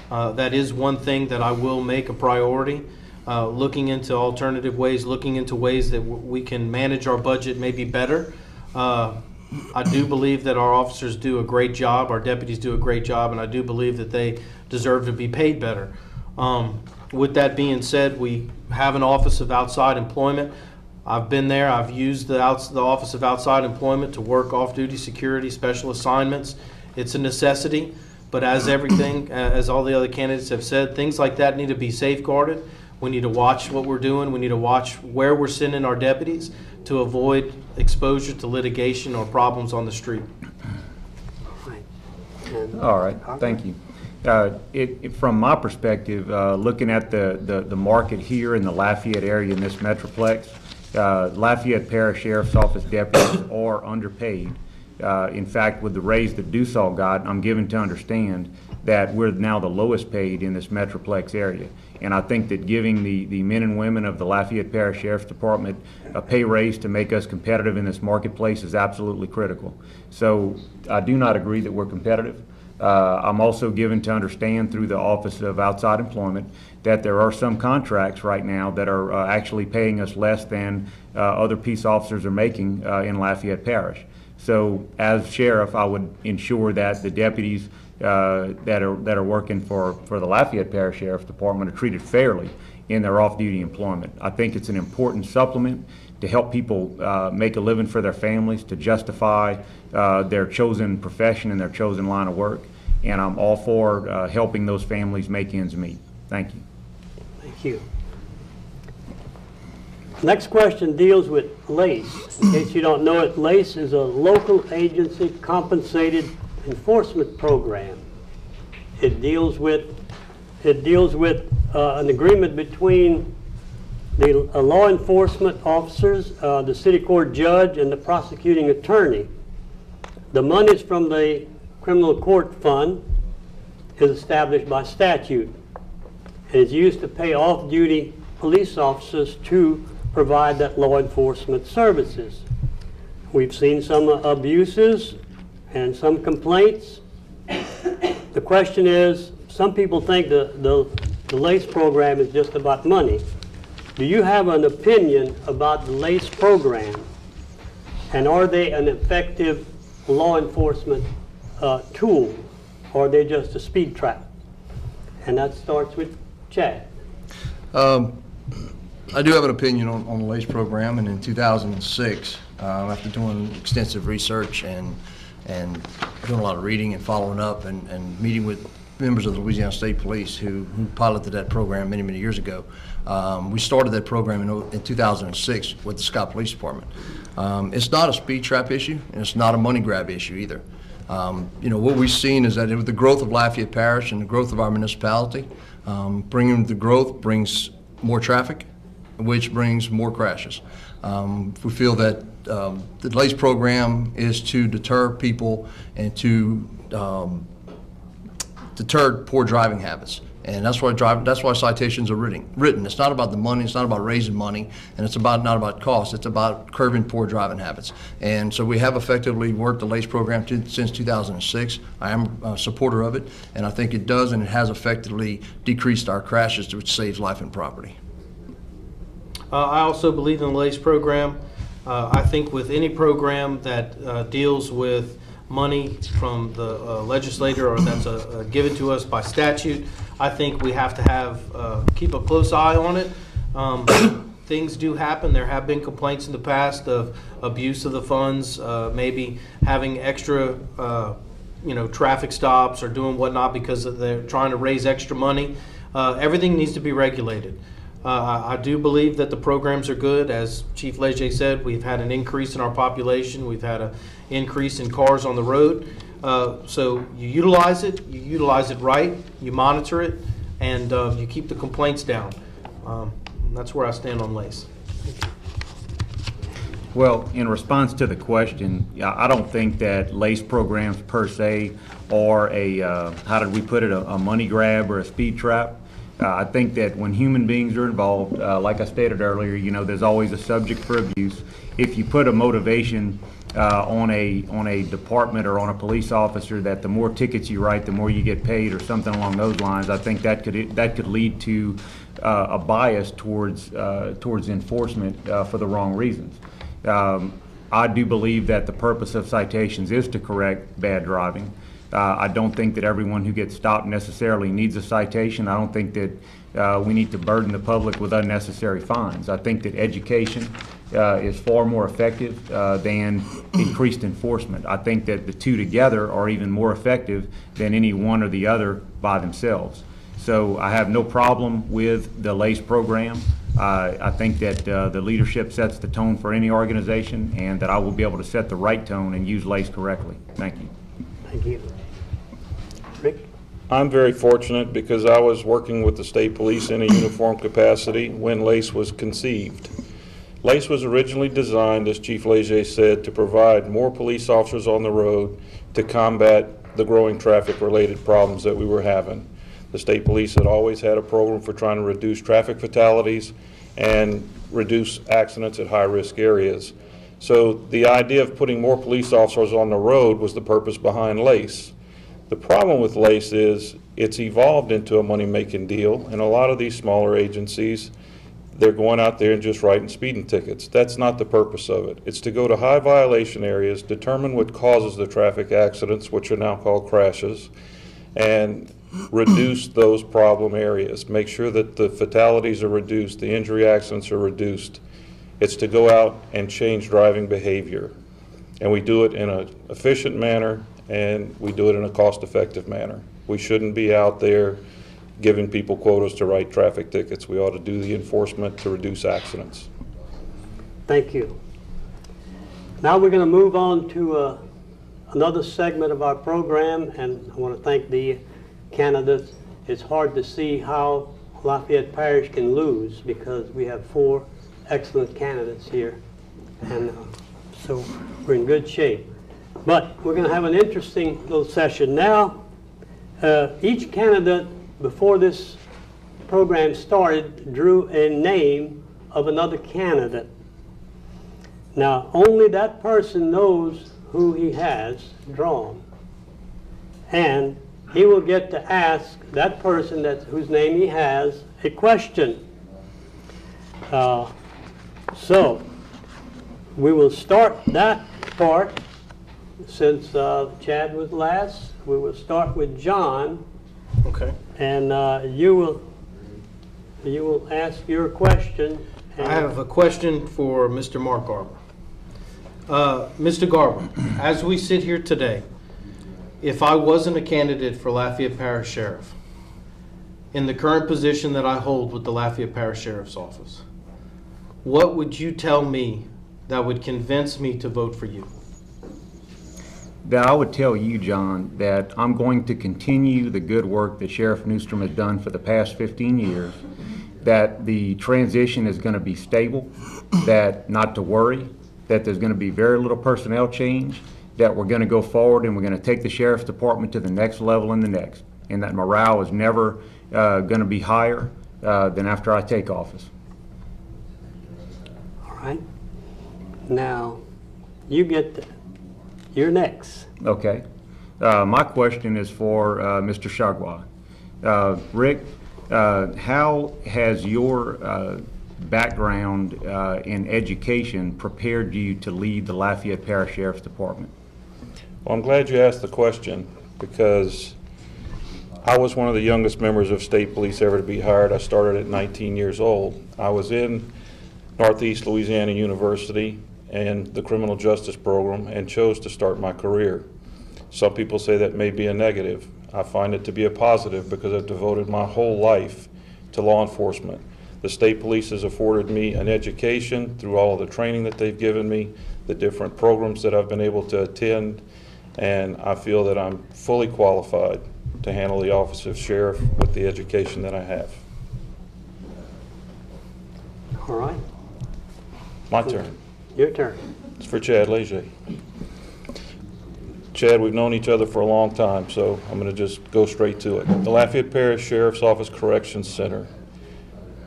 That is one thing that I will make a priority, looking into alternative ways, looking into ways that we can manage our budget maybe better. I do believe that our officers do a great job, our deputies do a great job, and I do believe that they deserve to be paid better. With that being said, we have an Office of Outside Employment. I've been there. I've used the Office of Outside Employment to work off-duty security, special assignments. It's a necessity, but as everything, as all the other candidates have said, things like that need to be safeguarded. We need to watch what we're doing. We need to watch where we're sending our deputies to avoid exposure to litigation or problems on the street. All right, thank you. From my perspective, looking at the market here in the Lafayette area in this metroplex, Lafayette Parish Sheriff's Office deputies are underpaid. In fact, with the raise that Dussault got, I'm given to understand that we're now the lowest paid in this metroplex area. And I think that giving the men and women of the Lafayette Parish Sheriff's Department a pay raise to make us competitive in this marketplace is absolutely critical. So I do not agree that we're competitive. I'm also given to understand through the Office of Outside Employment that there are some contracts right now that are actually paying us less than other peace officers are making in Lafayette Parish. So as sheriff, I would ensure that the deputies that are working for the Lafayette Parish Sheriff's Department are treated fairly in their off-duty employment. I think it's an important supplement to help people make a living for their families, to justify their chosen profession and their chosen line of work. And I'm all for helping those families make ends meet. Thank you. Thank you. Next question deals with LACE. In case you don't know it, LACE is a local agency compensated enforcement program. It deals with an agreement between the law enforcement officers, the city court judge, and the prosecuting attorney. The monies from the criminal court fund is established by statute and is used to pay off-duty police officers to provide that law enforcement services. We've seen some abuses and some complaints. The question is, some people think the LACE program is just about money. Do you have an opinion about the LACE program, and are they an effective law enforcement tool, or are they just a speed trap? And that starts with Chad. I do have an opinion on the LACE program, and in 2006, after doing extensive research and doing a lot of reading and following up and meeting with members of the Louisiana State Police who piloted that program many, many years ago, we started that program in 2006 with the Scott Police Department. It's not a speed trap issue, and it's not a money grab issue either. You know, what we've seen is that with the growth of Lafayette Parish and the growth of our municipality, bringing the growth brings more traffic, which brings more crashes. We feel that the LACE program is to deter people and to deter poor driving habits. And that's why citations are written. It's not about the money, it's not about raising money, and it's not about cost, it's about curbing poor driving habits. And so we have effectively worked the LACE program since 2006. I am a supporter of it, and I think it does, and it has effectively decreased our crashes, which saves life and property. I also believe in the LACE program. I think with any program that deals with money from the legislator or that's given to us by statute, I think we have to keep a close eye on it. Things do happen. There have been complaints in the past of abuse of the funds, maybe having extra traffic stops or doing whatnot because they're trying to raise extra money. Everything needs to be regulated. I do believe that the programs are good. As Chief Leger said, we've had an increase in our population. We've had an increase in cars on the road. So you utilize it right, you monitor it, and you keep the complaints down. That's where I stand on LACE. Well, in response to the question, I don't think that LACE programs per se are how did we put it, a money grab or a speed trap. I think that when human beings are involved, like I stated earlier, there's always a subject for abuse. If you put a motivation on a department or on a police officer that the more tickets you write, the more you get paid, or something along those lines, I think that could lead to a bias towards enforcement for the wrong reasons. I do believe that the purpose of citations is to correct bad driving. I don't think that everyone who gets stopped necessarily needs a citation. I don't think that we need to burden the public with unnecessary fines. I think that education is far more effective than increased enforcement. I think that the two together are even more effective than any one or the other by themselves. So I have no problem with the LACE program. I think that the leadership sets the tone for any organization, and that I will be able to set the right tone and use LACE correctly. Thank you. Thank you. Rick? I'm very fortunate because I was working with the state police in a uniform capacity when LACE was conceived. LACE was originally designed, as Chief Leger said, to provide more police officers on the road to combat the growing traffic-related problems that we were having. The state police had always had a program for trying to reduce traffic fatalities and reduce accidents at high-risk areas. So the idea of putting more police officers on the road was the purpose behind LACE. The problem with LACE is it's evolved into a money-making deal, and a lot of these smaller agencies, they're going out there and just writing speeding tickets. That's not the purpose of it. It's to go to high violation areas, determine what causes the traffic accidents, which are now called crashes, and reduce those problem areas. Make sure that the fatalities are reduced, the injury accidents are reduced. It's to go out and change driving behavior. And we do it in an efficient manner, and we do it in a cost-effective manner. We shouldn't be out there giving people quotas to write traffic tickets. We ought to do the enforcement to reduce accidents. Thank you. Now we're going to move on to another segment of our program, and I want to thank the candidates. It's hard to see how Lafayette Parish can lose because we have 4 excellent candidates here, and so we're in good shape. But we're going to have an interesting little session now. Each candidate, before this program started, drew a name of another candidate. Now, only that person knows who he has drawn, and he will get to ask that person whose name he has a question. So we will start that part. Since Chad was last, we will start with John. Okay. And you will ask your question I have a question for Mr. Mark Garber. Mr. Garber, as we sit here today, if I wasn't a candidate for Lafayette Parish Sheriff, in the current position that I hold with the Lafayette Parish Sheriff's Office, what would you tell me that would convince me to vote for you? That I would tell you, John, that I'm going to continue the good work that Sheriff Newstrom has done for the past 15 years, that the transition is going to be stable, that not to worry, that there's going to be very little personnel change, that we're going to go forward and we're going to take the Sheriff's Department to the next level and the next, and that morale is never going to be higher than after I take office. All right. Now, you're next. Okay. My question is for Mr. Chagwa. Rick, how has your background in education prepared you to lead the Lafayette Parish Sheriff's Department? Well, I'm glad you asked the question, because I was one of the youngest members of state police ever to be hired. I started at 19 years old. I was in Northeast Louisiana University and the criminal justice program and chose to start my career. Some people say that may be a negative. I find it to be a positive because I've devoted my whole life to law enforcement. The state police has afforded me an education through all of the training that they've given me, the different programs that I've been able to attend, and I feel that I'm fully qualified to handle the office of sheriff with the education that I have. All right. My turn. Your turn. It's for Chad Leger. Chad, we've known each other for a long time, so I'm going to just go straight to it. The Lafayette Parish Sheriff's Office Corrections Center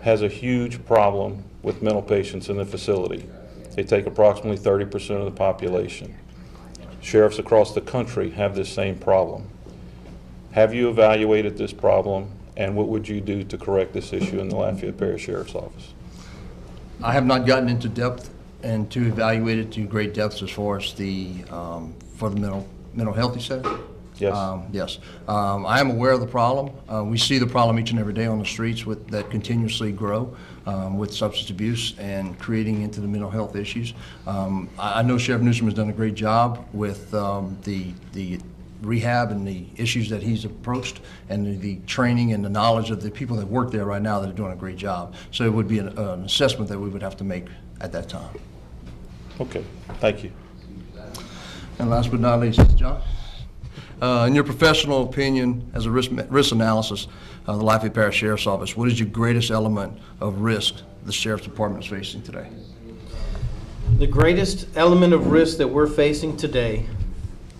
has a huge problem with mental patients in the facility. They take approximately 30% of the population. Sheriffs across the country have this same problem. Have you evaluated this problem, and what would you do to correct this issue in the Lafayette Parish Sheriff's Office? I have not gotten into depth and to evaluate it to great depths as far as the for the mental health, you said? Yes. Yes. I am aware of the problem. We see the problem each and every day on the streets that continuously grow with substance abuse and creating into the mental health issues. I know Sheriff Newstrom has done a great job with the rehab and the issues that he's approached, and the training and the knowledge of the people that work there right now that are doing a great job. So it would be an assessment that we would have to make at that time. Okay, thank you. And last but not least, John, in your professional opinion as a risk analysis of the Lafayette Parish Sheriff's Office, what is your greatest element of risk the Sheriff's Department is facing today? The greatest element of risk that we're facing today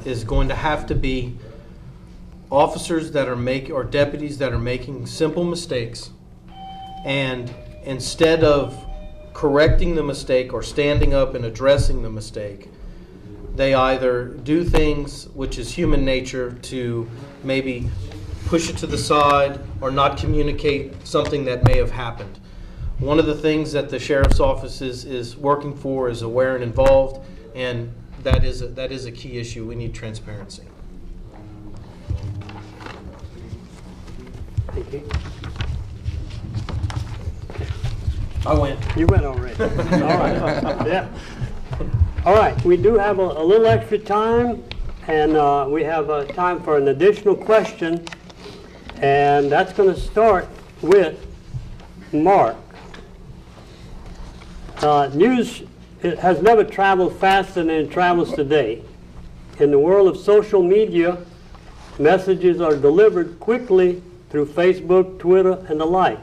is going to have to be officers that are or deputies that are making simple mistakes, and instead of correcting the mistake or standing up and addressing the mistake, they either do things, which is human nature, to maybe push it to the side or not communicate something that may have happened. One of the things that the Sheriff's Office is working for is aware and involved, and that is a key issue. We need transparency. Thank you. I went. You went already. All right. Yeah. All right. We do have a little extra time, and we have time for an additional question, and that's going to start with Mark. News has never traveled faster than it travels today. In the world of social media, messages are delivered quickly through Facebook, Twitter, and the like.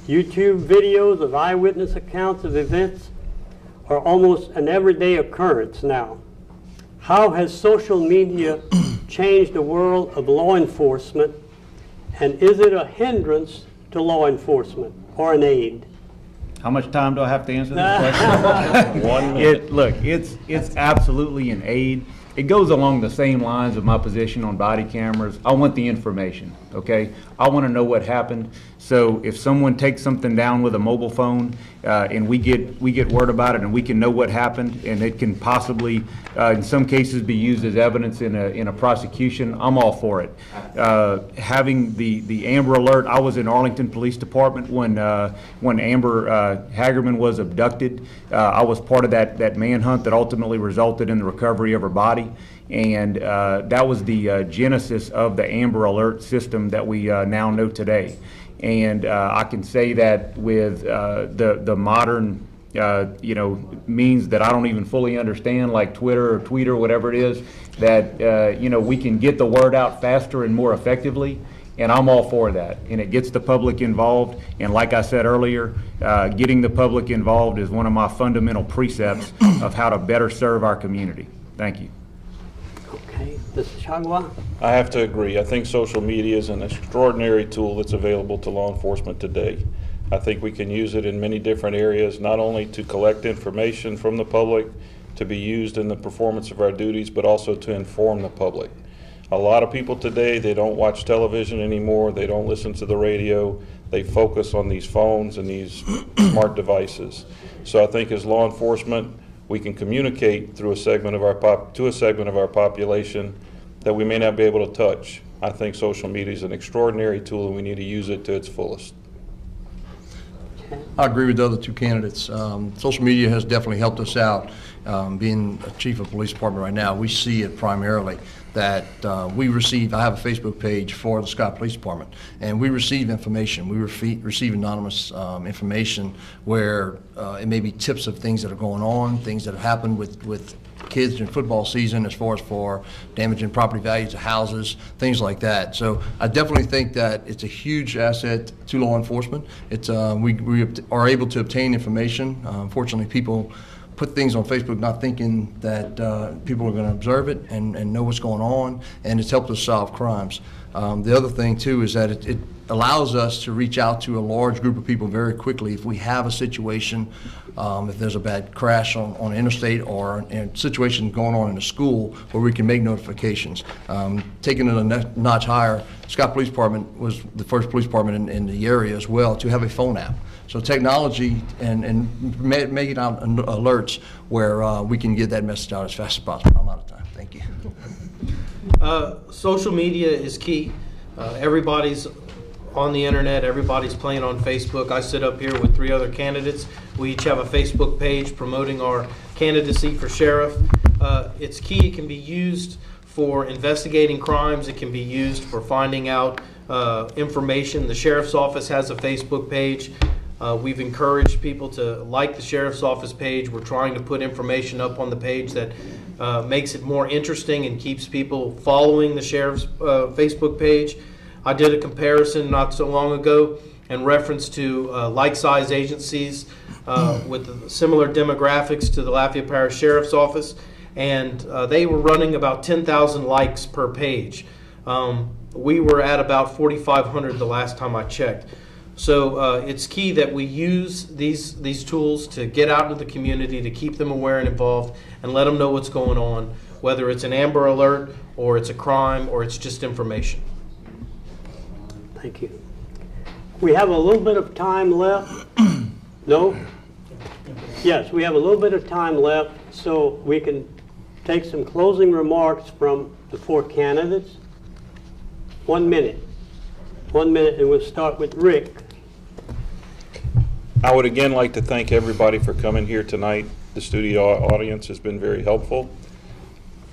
YouTube videos of eyewitness accounts of events are almost an everyday occurrence now. How has social media changed the world of law enforcement, and is it a hindrance to law enforcement or an aid? How much time do I have to answer this question? 1 minute. Look, it's absolutely an aid. it goes along the same lines of my position on body cameras. I want the information, okay? I want to know what happened. So if someone takes something down with a mobile phone and we get word about it and we can know what happened, and it can possibly, in some cases, be used as evidence in a prosecution, I'm all for it. Having the Amber Alert, I was in Arlington Police Department when Amber Hagerman was abducted. I was part of that manhunt that ultimately resulted in the recovery of her body. And that was the genesis of the Amber Alert system that we now know today. And I can say that with the modern means that I don't even fully understand, like Twitter or Tweet or whatever it is, that we can get the word out faster and more effectively, and I'm all for that. And it gets the public involved, and like I said earlier, getting the public involved is one of my fundamental precepts of how to better serve our community. Thank you. Okay, Mr. Chagwa? I have to agree. I think social media is an extraordinary tool that's available to law enforcement today. I think we can use it in many different areas, not only to collect information from the public, to be used in the performance of our duties, but also to inform the public. A lot of people today, they don't watch television anymore, they don't listen to the radio, they focus on these phones and these smart devices. So I think as law enforcement, we can communicate through a segment of our population that we may not be able to touch. I think social media is an extraordinary tool and we need to use it to its fullest. I agree with the other two candidates. Social media has definitely helped us out. Being a chief of police department right now, we see it primarily that we receive, I have a Facebook page for the Scott Police Department, and we receive information. We receive anonymous information where it may be tips of things that are going on, things that have happened with kids in football season as far as for damaging property values of houses, things like that. So I definitely think that it's a huge asset to law enforcement. It's we are able to obtain information. Unfortunately, people put things on Facebook not thinking that people are going to observe it and know what's going on, and it's helped us solve crimes. The other thing too is that it allows us to reach out to a large group of people very quickly if we have a situation, if there's a bad crash on an interstate or a situation going on in a school where we can make notifications. Taking it a notch higher, Scott Police Department was the first police department in the area as well to have a phone app. So technology and making out alerts where we can get that message out as fast as possible. I'm out of time. Thank you. Social media is key. Everybody's on the internet. Everybody's playing on Facebook. I sit up here with 3 other candidates. We each have a Facebook page promoting our candidacy for sheriff. It's key. It can be used for investigating crimes. It can be used for finding out information. The sheriff's office has a Facebook page. We've encouraged people to like the sheriff's office page. We're trying to put information up on the page that makes it more interesting and keeps people following the sheriff's Facebook page. I did a comparison not so long ago in reference to like-sized agencies with similar demographics to the Lafayette Parish Sheriff's Office, and they were running about 10,000 likes per page. We were at about 4,500 the last time I checked. So it's key that we use these tools to get out into the community, to keep them aware and involved, and let them know what's going on, whether it's an Amber Alert or it's a crime or it's just information. Thank you. We have a little bit of time left. No? Yes, we have a little bit of time left, so we can take some closing remarks from the 4 candidates. 1 minute. 1 minute, and we'll start with Rick. I would again like to thank everybody for coming here tonight. The studio audience has been very helpful.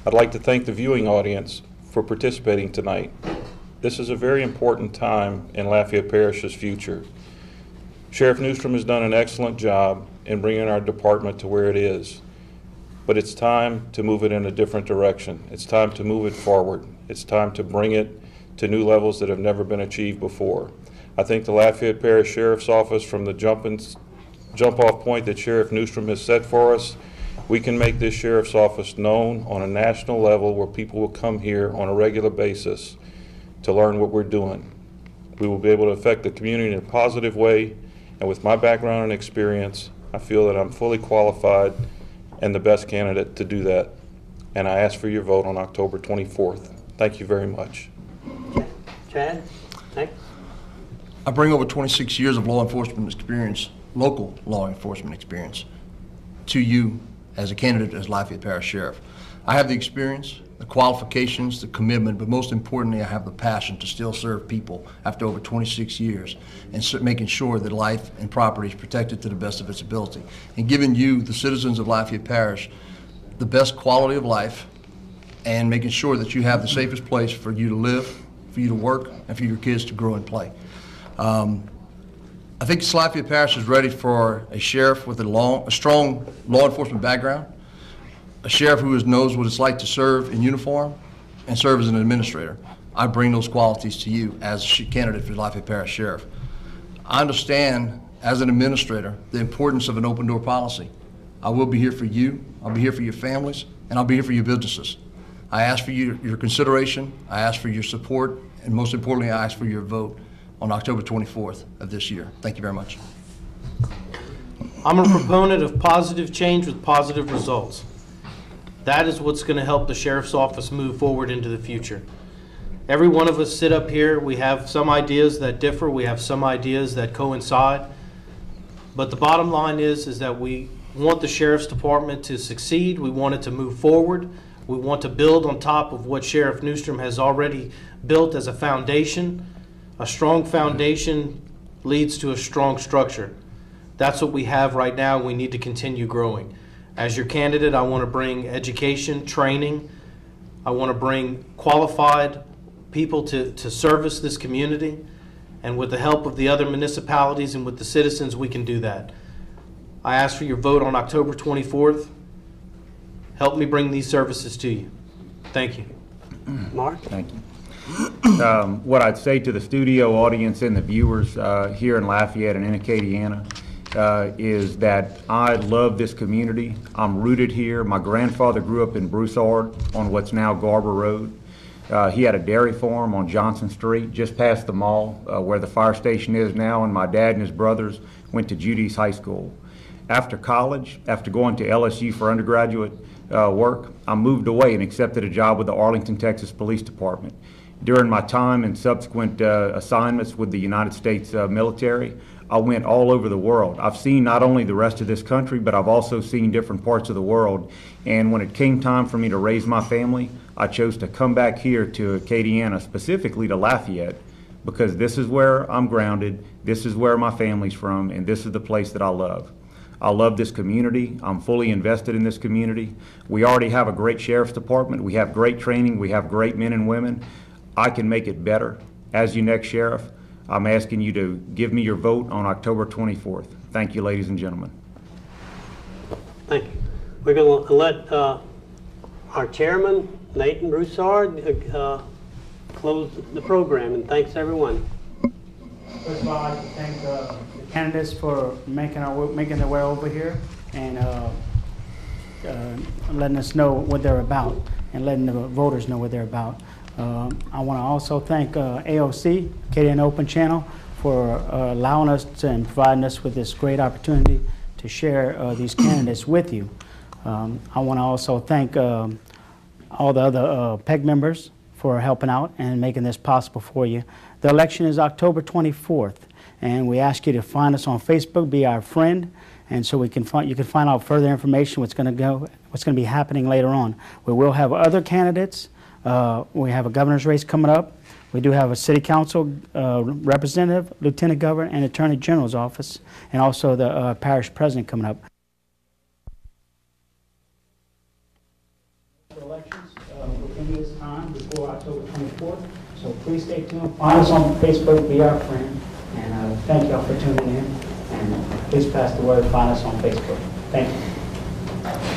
I'd like to thank the viewing audience for participating tonight. This is a very important time in Lafayette Parish's future. Sheriff Newstrom has done an excellent job in bringing our department to where it is, but it's time to move it in a different direction. It's time to move it forward. It's time to bring it to new levels that have never been achieved before. I think the Lafayette Parish Sheriff's Office, from the jump-off point that Sheriff Newstrom has set for us, we can make this Sheriff's Office known on a national level where people will come here on a regular basis to learn what we're doing. We will be able to affect the community in a positive way, and with my background and experience, I feel that I'm fully qualified and the best candidate to do that. and I ask for your vote on October 24th. Thank you very much. Chad, next. I bring over 26 years of law enforcement experience, local law enforcement experience, to you as a candidate as Lafayette Parish Sheriff. I have the experience, the qualifications, the commitment, but most importantly, I have the passion to still serve people after over 26 years and making sure that life and property is protected to the best of its ability, and giving you, the citizens of Lafayette Parish, the best quality of life, and making sure that you have the safest place for you to live, for you to work, and for your kids to grow and play. I think Lafayette Parish is ready for a sheriff with a strong law enforcement background, a sheriff who knows what it's like to serve in uniform and serve as an administrator. I bring those qualities to you as a candidate for Lafayette Parish Sheriff. I understand, as an administrator, the importance of an open door policy. I will be here for you, I'll be here for your families, and I'll be here for your businesses. I ask for your consideration, I ask for your support, and most importantly, I ask for your vote on October 24th of this year. Thank you very much. I'm a proponent of positive change with positive results. That is what's going to help the sheriff's office move forward into the future. Every one of us sit up here, we have some ideas that differ, we have some ideas that coincide, but the bottom line is that we want the sheriff's department to succeed, we want it to move forward, we want to build on top of what Sheriff Newstrom has already built as a foundation. A strong foundation leads to a strong structure. That's what we have right now. We need to continue growing. As your candidate, I want to bring education, training. I want to bring qualified people to service this community. And with the help of the other municipalities and with the citizens, we can do that. I ask for your vote on October 24th. Help me bring these services to you. Thank you. Mark? Thank you. What I'd say to the studio audience and the viewers here in Lafayette and in Acadiana is that I love this community. I'm rooted here. My grandfather grew up in Broussard on what's now Garber Road. He had a dairy farm on Johnson Street, just past the mall where the fire station is now, and my dad and his brothers went to Judy's High School. After college, after going to LSU for undergraduate work, I moved away and accepted a job with the Arlington, Texas Police Department. During my time and subsequent assignments with the United States military, I went all over the world. I've seen not only the rest of this country, but I've also seen different parts of the world. And when it came time for me to raise my family, I chose to come back here to Acadiana, specifically to Lafayette, because this is where I'm grounded, this is where my family's from, and this is the place that I love. I love this community. I'm fully invested in this community. We already have a great sheriff's department. We have great training. We have great men and women. I can make it better. As your next sheriff, I'm asking you to give me your vote on October 24th. Thank you, ladies and gentlemen. Thank you. We're going to let our chairman, Nathan Broussard, close the program, and thanks everyone. First of all, I'd like to thank the candidates for making their way over here and letting us know what they're about and letting the voters know what they're about. I want to also thank AOC, Acadiana Open Channel, for allowing us and providing us with this great opportunity to share these candidates with you. I want to also thank all the other PEG members for helping out and making this possible for you. The election is October 24th, and we ask you to find us on Facebook, be our friend, and so you can find out further information what's going to be happening later on. We will have other candidates. We have a governor's race coming up. We do have a city council representative, lieutenant governor, and attorney general's office, and also the parish president coming up. Elections within this time before October 24th. So please stay tuned. Find us on Facebook, be our friend, and thank y'all for tuning in. And please pass the word. Find us on Facebook. Thank you.